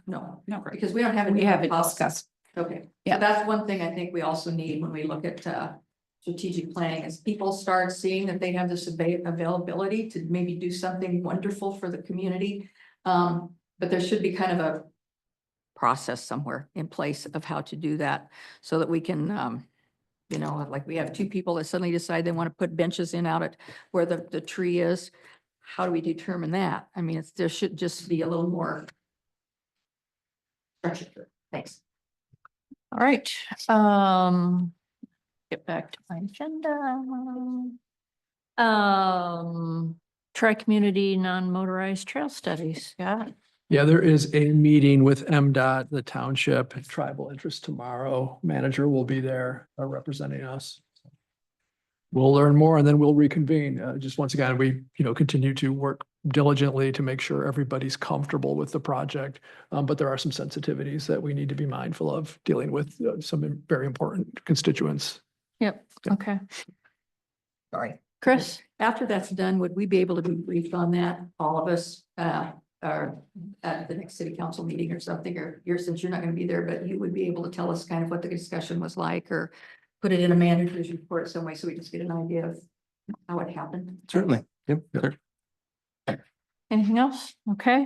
because we don't have. We haven't discussed. Okay, Yeah. so that's one thing I think we also need when we look at strategic planning, is people start seeing that they have this availability to maybe do something wonderful for the community. But there should be kind of a process somewhere in place of how to do that so that we can, like we have two people that suddenly decide they want to put benches in out at where the tree is. How do we determine that? I mean, there should just be a little more structure. Thanks. All right, get back to my agenda. Tri-community non-motorized trail studies, yeah. Yeah, there is a meeting with MDOT, the township, tribal interest tomorrow. Manager will be there representing us. We'll learn more and then we'll reconvene. Just once again, we, continue to work diligently to make sure everybody's comfortable with the project. But there are some sensitivities that we need to be mindful of dealing with some very important constituents. Yep, okay. Sorry. Chris? After that's done, would we be able to be briefed on that, all of us, or at the next city council meeting or something, or since you're not gonna be there, but you would be able to tell us kind of what the discussion was like, or put it in a manager's report some way so we just get an idea of how it happened. Certainly. Yep. sure. Anything else? Okay.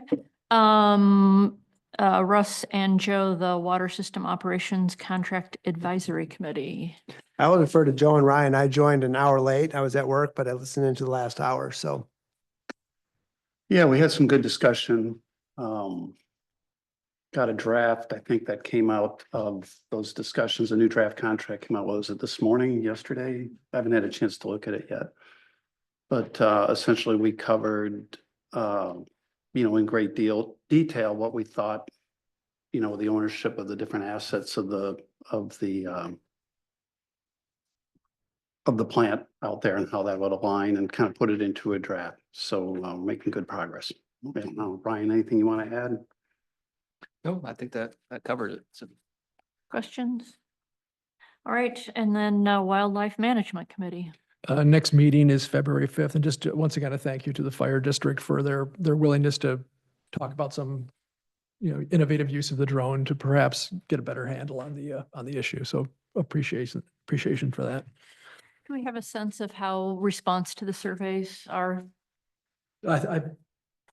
Russ and Joe, the Water System Operations Contract Advisory Committee. I will defer to Joe and Ryan. I joined an hour late. I was at work, but I listened into the last hour, so. Yeah, we had some good discussion. Got a draft, I think that came out of those discussions. A new draft contract came out, what was it, this morning, yesterday? I haven't had a chance to look at it yet. But essentially, we covered, in great detail what we thought, the ownership of the different assets of the plant out there and how that would align and kind of put it into a draft. So making good progress. I don't know, Brian, anything you want to add? No, I think that covered it. So Questions? All right, and then Wildlife Management Committee. Next meeting is February 5th. And just once again, a thank you to the fire district for their willingness to talk about some, innovative use of the drone to perhaps get a better handle on the issue. So appreciation for that. Do we have a sense of how response to the surveys are?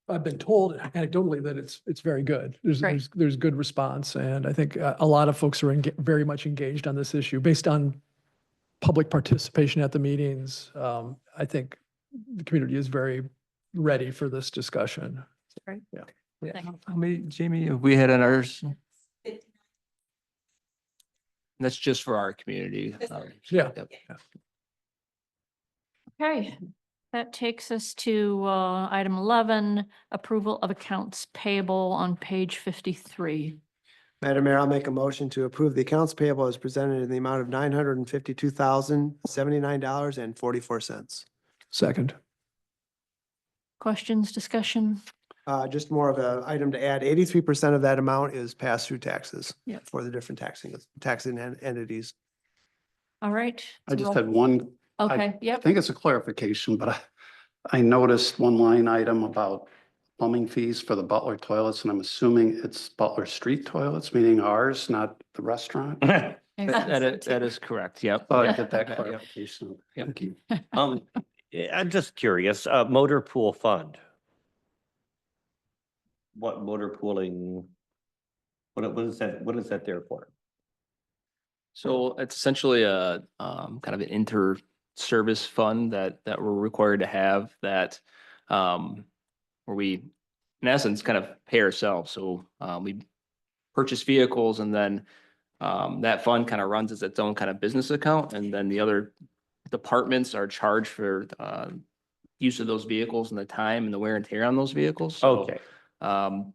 I've been told anecdotally that it's very good. Great. There's good response. And I think a lot of folks are very much engaged on this issue based on public participation at the meetings. I think the community is very ready for this discussion. Right. Yeah. Thank you. how many, Jamie, have we had on ours? That's just for our community. Yeah. Yep. Okay, that takes us to item 11, approval of accounts payable on page 53. Madam Mayor, I'll make a motion to approve the accounts payable as presented in the amount of $952,079.44. Second. Questions, discussion? Just more of an item to add. 83% of that amount is pass-through taxes Yeah. for the different taxing entities. All right. I just had one, Okay, I yep. think it's a clarification, but I noticed one line item about plumbing fees for the Butler toilets, and I'm assuming it's Butler Street toilets, meaning ours, not the restaurant. That is correct. Yep. Thought I'd get that Yep. clarification. Yep. Thank you. I'm just curious, motor pool fund. What motor pooling? What is that there for? So it's essentially a kind of an inter-service fund that we're required to have that where we, in essence, kind of pay ourselves. So we purchase vehicles and then that fund kind of runs as its own kind of business account. And then the other departments are charged for use of those vehicles and the time and the wear and tear on those vehicles. So, Okay,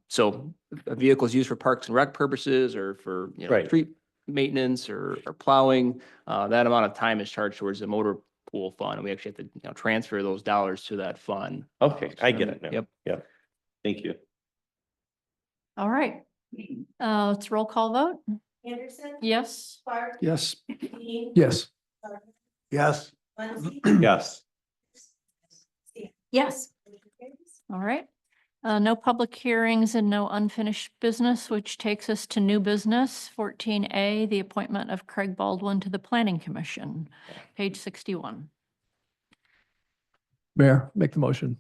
so a vehicle is used for parks and rec purposes or for, Right. street maintenance or plowing. That amount of time is charged towards the motor pool fund. And we actually have to, transfer those dollars to that fund. okay, I get it now. Yep. Yep. Thank you. All right. Let's roll call vote. Anderson? Yes. Clark? Yes. Dean? Yes. Yes. Muncy? Yes. Yes. All right. No public hearings and no unfinished business, which takes us to new business. 14A, the appointment of Craig Baldwin to the Planning Commission, page 61. Mayor, make the motion.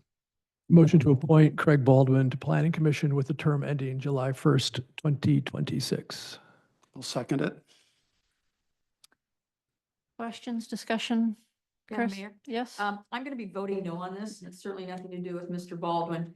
Motion to appoint Craig Baldwin to Planning Commission with the term ending July 1st, 2026. I'll second it. Questions, discussion? Madam Chris? Mayor? Yes? I'm going to be voting no on this. It's certainly nothing to do with Mr. Baldwin.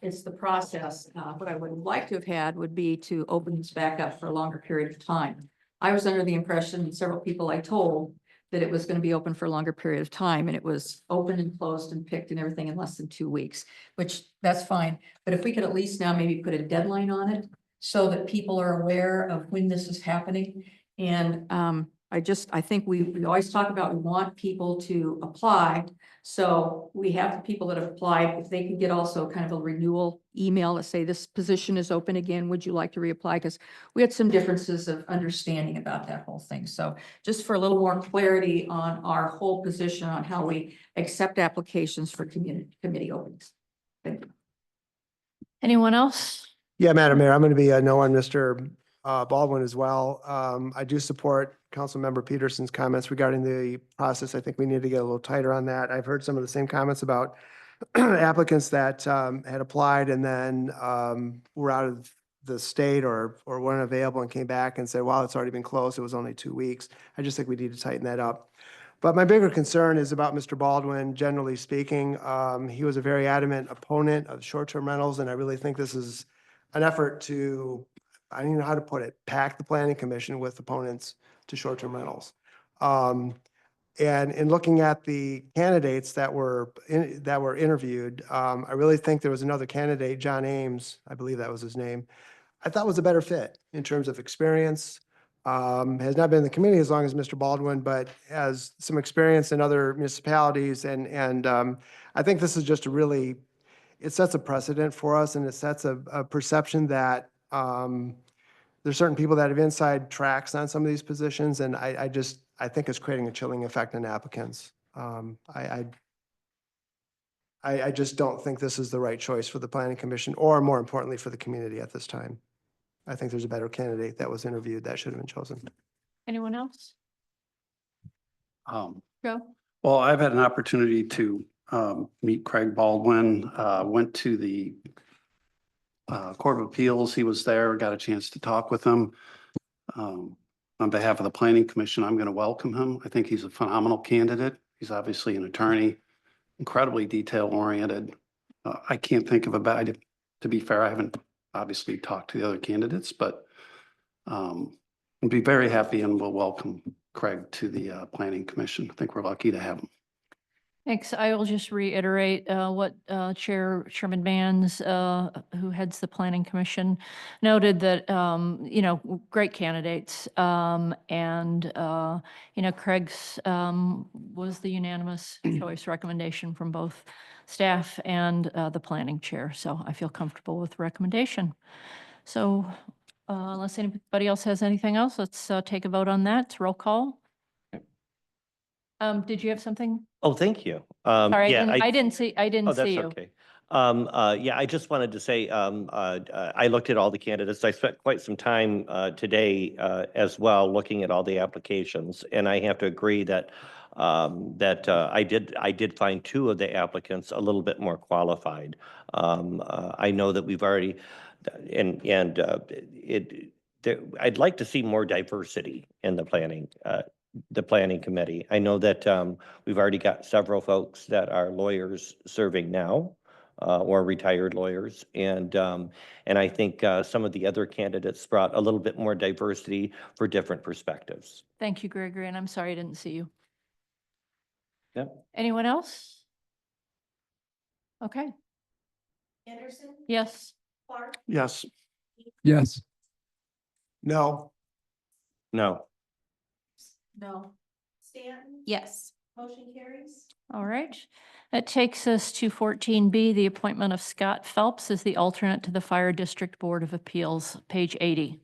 It's the process. What I would like to have had would be to open this back up for a longer period of time. I was under the impression, and several people I told, that it was going to be open for a longer period of time, and it was open and closed and picked and everything in less than 2 weeks, which that's fine. But if we could at least now maybe put a deadline on it so that people are aware of when this is happening. And I think we always talk about, we want people to apply. So we have the people that have applied, if they could get also kind of a renewal email that say this position is open again, would you like to reapply? Because we had some differences of understanding about that whole thing. So just for a little more clarity on our whole position on how we accept applications for committee openings. Thank you. Anyone else? Yeah, Madam Mayor, I'm going to be a no on Mr. Baldwin as well. I do support Councilmember Peterson's comments regarding the process. I think we need to get a little tighter on that. I've heard some of the same comments about applicants that had applied and then were out of the state or weren't available and came back and said, wow, it's already been closed. It was only 2 weeks. I just think we need to tighten that up. But my bigger concern is about Mr. Baldwin, generally speaking. He was a very adamant opponent of short-term rentals, and I really think this is an effort to, I don't know how to put it, pack the planning commission with opponents to short-term rentals. And in looking at the candidates that were interviewed, I really think there was another candidate, John Ames, I believe that was his name, I thought was a better fit in terms of experience. Has not been in the community as long as Mr. Baldwin, but has some experience in other municipalities. And I think this is just a really, it sets a precedent for us, and it sets a perception that there's certain people that have inside tracks on some of these positions. And I think it's creating a chilling effect on applicants. I just don't think this is the right choice for the planning commission, or more importantly, for the community at this time. I think there's a better candidate that was interviewed that should have been chosen. Anyone else? Um, Joe? Well, I've had an opportunity to meet Craig Baldwin, went to the Court of Appeals. He was there, got a chance to talk with him. On behalf of the Planning Commission, I'm going to welcome him. I think he's a phenomenal candidate. He's obviously an attorney, incredibly detail-oriented. I can't think of a bad, to be fair, I haven't obviously talked to the other candidates, but I'd be very happy and will welcome Craig to the Planning Commission. I think we're lucky to have him. Thanks. I will just reiterate what Chairman Mans, who heads the Planning Commission, noted that, great candidates. Craig's was the unanimous choice recommendation from both staff and the planning chair. So I feel comfortable with the recommendation. So unless anybody else has anything else, let's take a vote on that. It's roll call. Did you have something? Oh, thank you. Sorry, Yeah, I didn't see Oh, you. that's okay. Yeah, I just wanted to say, I looked at all the candidates. I spent quite some time today as well, looking at all the applications. And I have to agree that I did find 2 of the applicants a little bit more qualified. I know that we've already, I'd like to see more diversity in the planning committee. I know that we've already got several folks that are lawyers serving now, or retired lawyers, and I think some of the other candidates brought a little bit more diversity for different perspectives. Thank you, Gregory, and I'm sorry I didn't see you. Yep. Anyone else? Okay. Anderson, Yes. Clark, Yes. Yes. No. No. no. Stanton, Yes. motion carries. All right. That takes us to 14B, the appointment of Scott Phelps as the alternate to the Fire District Board of Appeals, page 80.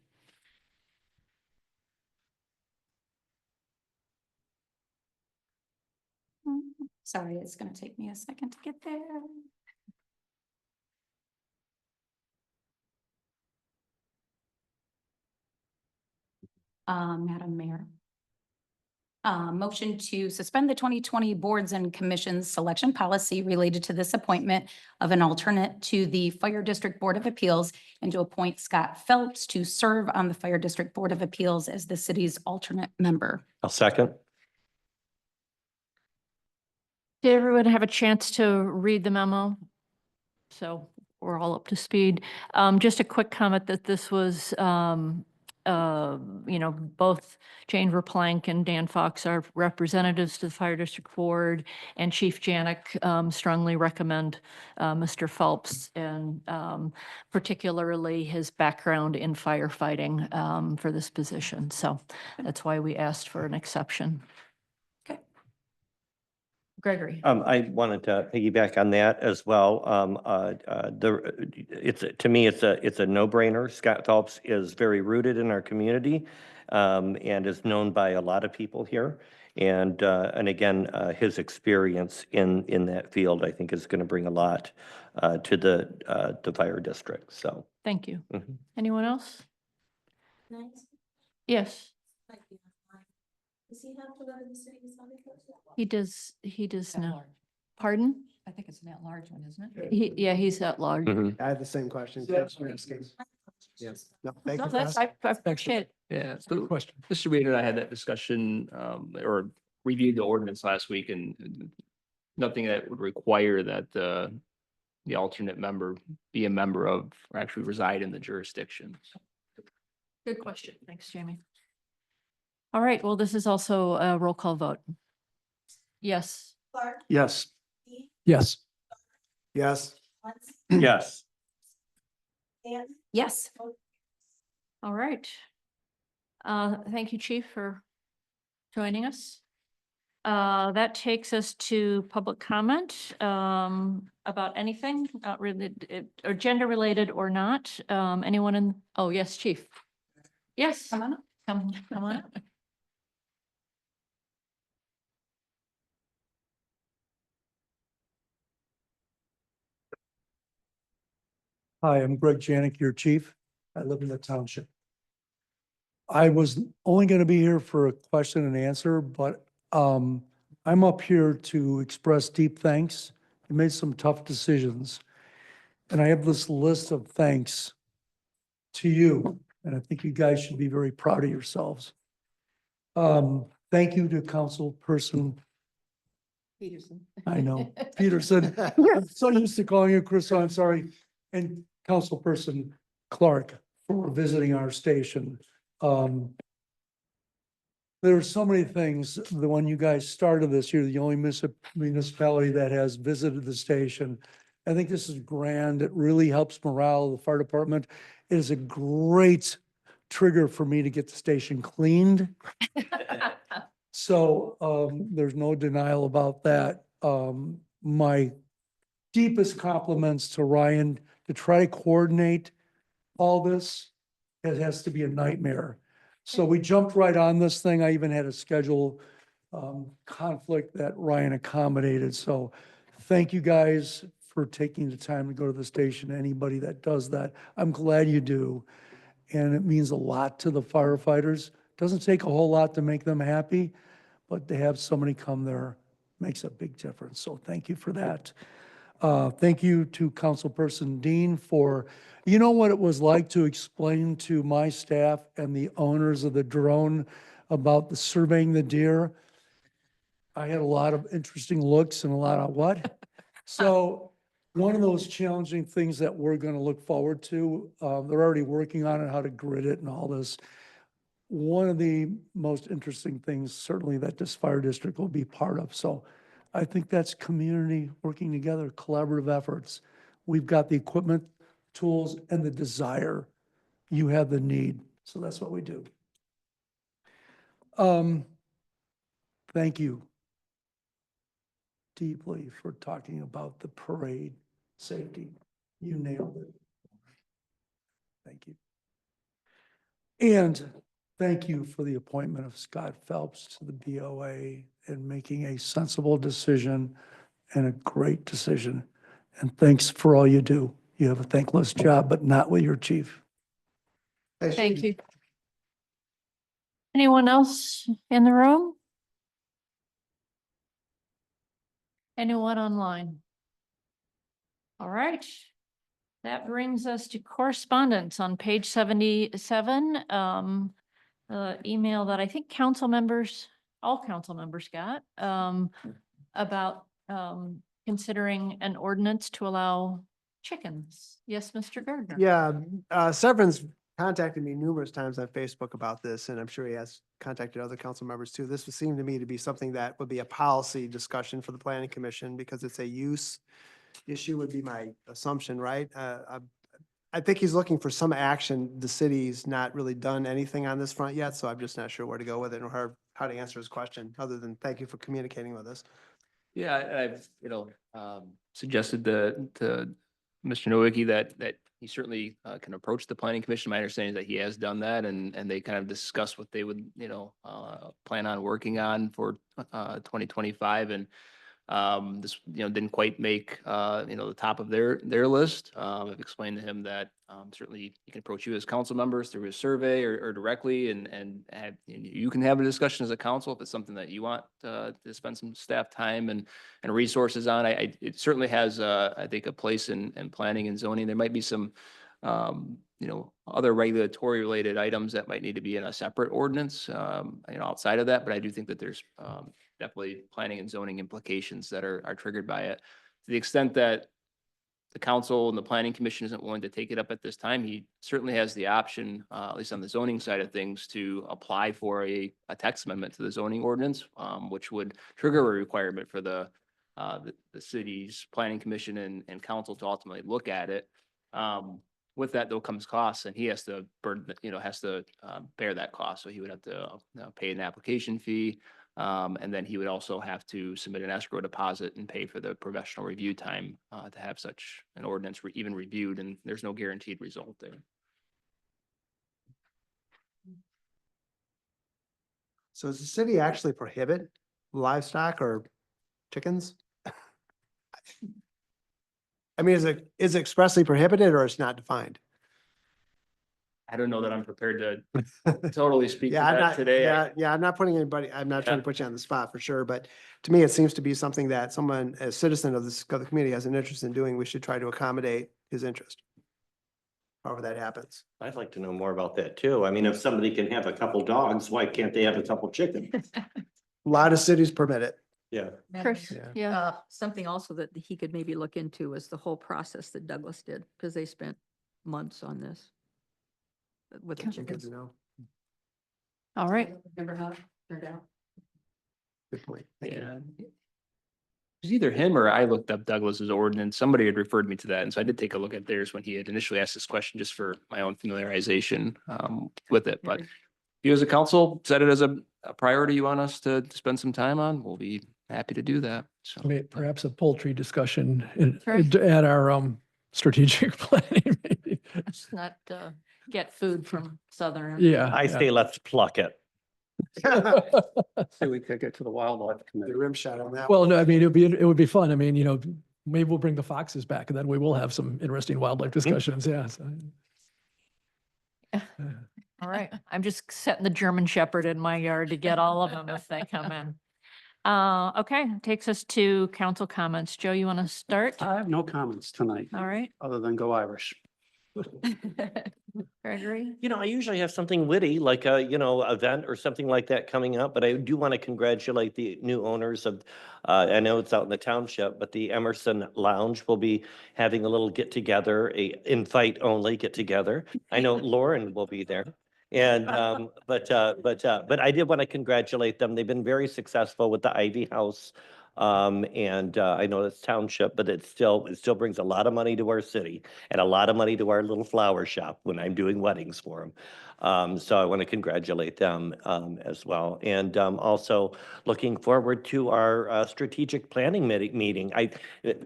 Sorry, it's going to take me a second to get there. Madam Mayor. Motion to suspend the 2020 boards and commissions selection policy related to this appointment of an alternate to the Fire District Board of Appeals, and to appoint Scott Phelps to serve on the Fire District Board of Appeals as the city's alternate member. I'll second. Did everyone have a chance to read the memo? So we're all up to speed. Just a quick comment that this was, both Jane Verplank and Dan Fox are representatives to the Fire District Board, and Chief Janik strongly recommend Mr. Phelps, and particularly his background in firefighting for this position. So that's why we asked for an exception. Okay. Gregory. I wanted to piggyback on that as well. To me, it's a no-brainer. Scott Phelps is very rooted in our community, and is known by a lot of people here. And again, his experience in that field, I think, is going to bring a lot to the fire district. So Thank you. Mhm. Anyone else? Nice. Yes. Does he have to live in the city of Southern Hills? He does At now. large. Pardon? I think it's an at-large one, isn't it? Yeah, he's at large. Mhm. I had the same question. Yes. Yes. No, thank No, you. that's, Faz. I appreciate it. Yeah, so Question. Mr. Reed and I had that discussion, or reviewed the ordinance last week and nothing that would require that, the alternate member be a member of, or actually reside in the jurisdiction. Good question. Thanks, Jamie. All right, well, this is also a roll call vote. Yes. Clark, Yes. Dean, Yes. Yes. Muncy, Yes. Dan, Yes. All right. Thank you, Chief, for joining us. That takes us to public comment, about anything, not related, or gender related or not. Anyone in, oh, yes, Chief. Yes. Come on up. Come on up. Hi, I'm Greg Janik, your chief. I live in the township. I was only going to be here for a question and answer, but I'm up here to express deep thanks. You made some tough decisions. And I have this list of thanks to you, and I think you guys should be very proud of yourselves. Thank you to Councilperson, Peterson. I know, Peterson. I'm so used to calling you Chris, so I'm sorry. And Councilperson Clark for visiting our station. There are so many things, the one you guys started this year, the only municipality that has visited the station. I think this is grand. It really helps morale of the fire department. It is a great trigger for me to get the station cleaned. So there's no denial about that. My deepest compliments to Ryan to try to coordinate all this. It has to be a nightmare. So we jumped right on this thing. I even had a schedule conflict that Ryan accommodated. So thank you guys for taking the time to go to the station. Anybody that does that, I'm glad you do. And it means a lot to the firefighters. Doesn't take a whole lot to make them happy, but to have somebody come there makes a big difference. So thank you for that. Thank you to Councilperson Dean for, you know what it was like to explain to my staff and the owners of the drone about the surveying the deer. I had a lot of interesting looks and a lot of what? So one of those challenging things that we're going to look forward to, they're already working on it, how to grid it and all this. One of the most interesting things certainly that this fire district will be part of. So I think that's community working together, collaborative efforts. We've got the equipment, tools, and the desire. You have the need. So that's what we do. Thank you deeply for talking about the parade safety. You nailed it. Thank you. And thank you for the appointment of Scott Phelps to the BOA and making a sensible decision and a great decision. And thanks for all you do. You have a thankless job, but not with your chief. Thank you. Anyone else in the room? Anyone online? All right. That brings us to correspondence on page 77. Email that I think all council members got, about, considering an ordinance to allow chickens. Yes, Mr. Gardner. Yeah, Severin's contacted me numerous times on Facebook about this, and I'm sure he has contacted other council members too. This would seem to me to be something that would be a policy discussion for the planning commission because it's a use issue would be my assumption, right? I think he's looking for some action. The city's not really done anything on this front yet, so I'm just not sure where to go with it or how to answer his question, other than thank you for communicating with us. Yeah, I've, suggested to Mr. Nowicki that he certainly can approach the planning commission. My understanding is that he has done that and they kind of discuss what they would, plan on working on for 2025. And this, didn't quite make, the top of their list. I've explained to him that, certainly he can approach you as council members through his survey or directly and you can have a discussion as a council if it's something that you want, to spend some staff time and resources on. It certainly has, I think, a place in planning and zoning. There might be some, other regulatory related items that might need to be in a separate ordinance, outside of that, but I do think that there's, definitely planning and zoning implications that are triggered by it. To the extent that the council and the planning commission isn't willing to take it up at this time, he certainly has the option, at least on the zoning side of things, to apply for a text amendment to the zoning ordinance, which would trigger a requirement for the city's planning commission and council to ultimately look at it. With that, though, comes costs, and he has to bear that cost. So he would have to pay an application fee. And then he would also have to submit an escrow deposit and pay for the professional review time to have such an ordinance even reviewed, and there's no guaranteed result there. So does the city actually prohibit livestock or chickens? I mean, is it expressly prohibited or it's not defined? I don't know that I'm prepared to totally speak to Yeah, I'm that not, today. yeah, I'm not putting anybody, I'm not trying Yeah. to put you on the spot for sure, but to me, it seems to be something that someone, as citizen of the community has an interest in doing, we should try to accommodate his interest. However that happens. I'd like to know more about that too. I mean, if somebody can have a couple dogs, why can't they have a couple chickens? A lot of cities permit it. Yeah. Chris, Yeah. yeah. Something also that he could maybe look into is the whole process that Douglas did, because they spent months on this. With the Good chickens. to know. All right. Remember how it turned out? Good point. Thank you. Yeah. It was either him or I looked up Douglas's ordinance. Somebody had referred me to that. And so I did take a look at theirs when he had initially asked this question, just for my own familiarization with it. But if you as a council set it as a priority you want us to spend some time on, we'll be happy to do that. So Perhaps a poultry discussion Sure. at our strategic planning meeting. Let's not get food from Southern. Yeah. I say let's pluck it. So we could get to the wildlife The committee. rim shot on that. Well, no, I mean, it would be fun. I mean, maybe we'll bring the foxes back and then we will have some interesting wildlife discussions. Yeah. So. All right. I'm just setting the German Shepherd in my yard to get all of them if they come in. Okay, takes us to council comments. Joe, you want to start? I have no comments tonight, All right. other than go Irish. Gregory? You know, I usually have something witty, like a, event or something like that coming up, but I do want to congratulate the new owners of, I know it's out in the township, but the Emerson Lounge will be having a little get together, a invite only get together. I know Lauren will be there. And, but I did want to congratulate them. They've been very successful with the Ivy House. And I know it's township, but it still brings a lot of money to our city and a lot of money to our little flower shop when I'm doing weddings for them. So I want to congratulate them as well. And also looking forward to our strategic planning meeting.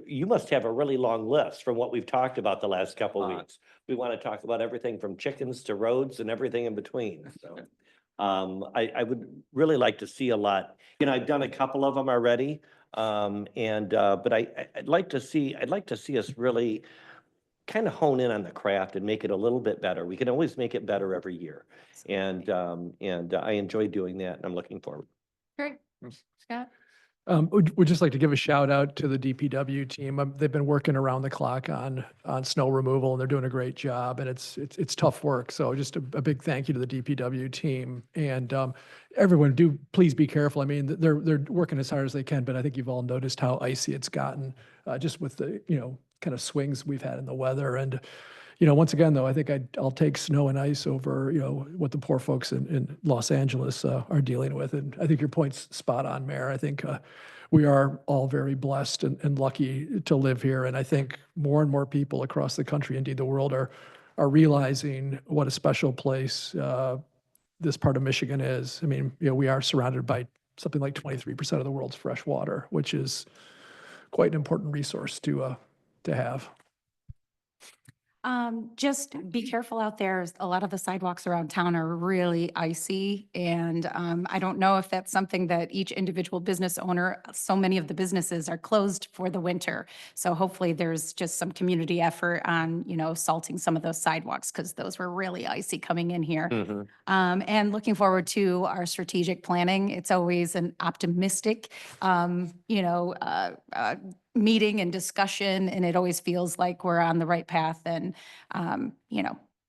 You must have a really long list from what we've talked about the last couple of weeks. We want to talk about everything from chickens to roads and everything in between. So I would really like to see a lot. I've done a couple of them already. But I'd like to see us really kind of hone in on the craft and make it a little bit better. We can always make it better every year. And I enjoy doing that and I'm looking forward. Great. Scott? Would just like to give a shout out to the DPW team. They've been working around the clock on snow removal and they're doing a great job and it's tough work. So just a big thank you to the DPW team and everyone please be careful. I mean, they're working as hard as they can, but I think you've all noticed how icy it's gotten just with the, kind of swings we've had in the weather. And, once again, though, I think I'll take snow and ice over, what the poor folks in Los Angeles are dealing with. And I think your point's spot on, Mayor. I think we are all very blessed and lucky to live here. And I think more and more people across the country, indeed the world, are realizing what a special place this part of Michigan is. I mean, we are surrounded by something like 23% of the world's fresh water, which is quite an important resource to have. Just be careful out there. A lot of the sidewalks around town are really icy. And I don't know if that's something that each individual business owner, so many of the businesses are closed for the winter. So hopefully there's just some community effort on, salting some of those sidewalks because those were really icy coming in here. And looking forward to our strategic planning. It's always an optimistic, meeting and discussion, and it always feels like we're on the right path. And,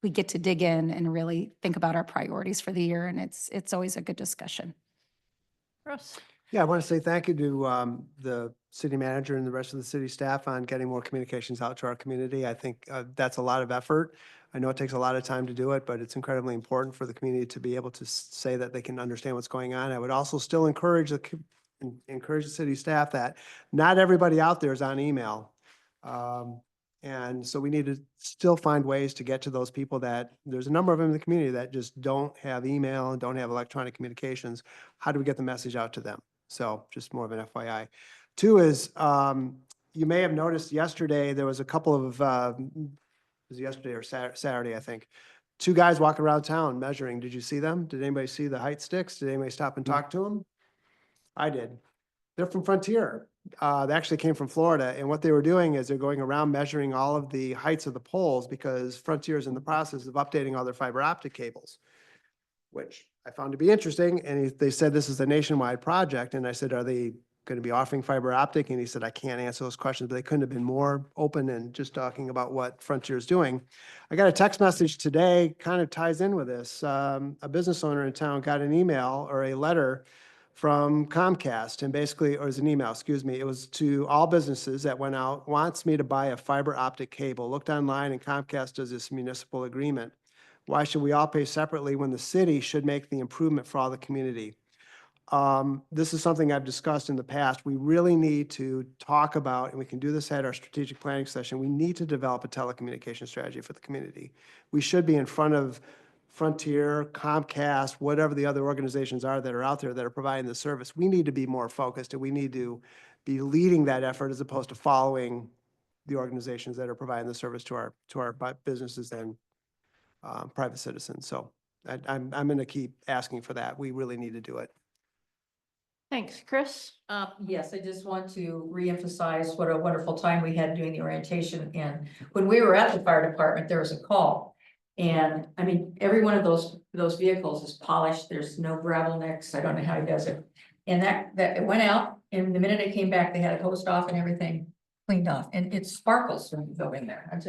we get to dig in and really think about our priorities for the year. And it's always a good discussion. Chris? Yeah, I want to say thank you to the city manager and the rest of the city staff on getting more communications out to our community. I think that's a lot of effort. I know it takes a lot of time to do it, but it's incredibly important for the community to be able to say that they can understand what's going on. I would also still encourage the city staff that not everybody out there is on email. And so we need to still find ways to get to those people that, there's a number of them in the community that just don't have email and don't have electronic communications. How do we get the message out to them? So just more of an FYI. Two is, you may have noticed yesterday, there was a couple of, it was yesterday or Saturday, I think. Two guys walking around town measuring. Did you see them? Did anybody see the height sticks? Did anybody stop and talk to them? I did. They're from Frontier. They actually came from Florida. And what they were doing is they're going around measuring all of the heights of the poles because Frontier is in the process of updating all their fiber optic cables, which I found to be interesting. And they said this is a nationwide project. And I said, are they going to be offering fiber optic? And he said, I can't answer those questions, but they couldn't have been more open and just talking about what Frontier is doing. I got a text message today, kind of ties in with this. A business owner in town got an email or a letter from Comcast, and basically, or it was an email, excuse me, it was to all businesses that went out, wants me to buy a fiber optic cable. Looked online and Comcast does this municipal agreement. Why should we all pay separately when the city should make the improvement for all the community? This is something I've discussed in the past. We really need to talk about, and we can do this at our strategic planning session, we need to develop a telecommunication strategy for the community. We should be in front of Frontier, Comcast, whatever the other organizations are that are out there that are providing the service. We need to be more focused, and we need to be leading that effort as opposed to following the organizations that are providing the service to our businesses and private citizens. So I'm going to keep asking for that. We really need to do it. Thanks. Chris? Yes, I just want to reemphasize what a wonderful time we had doing the orientation. And when we were at the fire department, there was a call. And I mean, every one of those vehicles is polished. There's no gravel necks. I don't know how he does it. And that it went out, and the minute it came back, they had it hosed off and everything cleaned off, and it sparkles when you go in there. It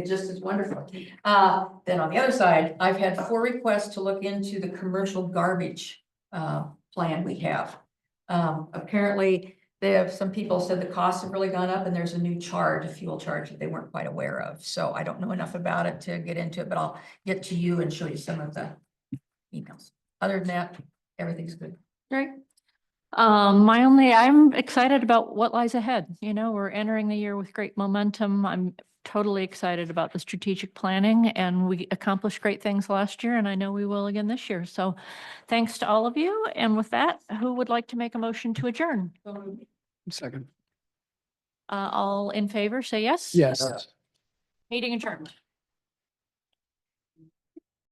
just is wonderful. Then on the other side, I've had 4 requests to look into the commercial garbage plan we have. Apparently, some people said the costs have really gone up, and there's a new charge, a fuel charge that they weren't quite aware of. So I don't know enough about it to get into it, but I'll get to you and show you some of the emails. Other than that, everything's good. Great. I'm excited about what lies ahead. We're entering the year with great momentum. I'm totally excited about the strategic planning, and we accomplished great things last year, and I know we will again this year. So thanks to all of you. And with that, who would like to make a motion to adjourn? Second. All in favor, say yes. Yes. Meeting adjourned.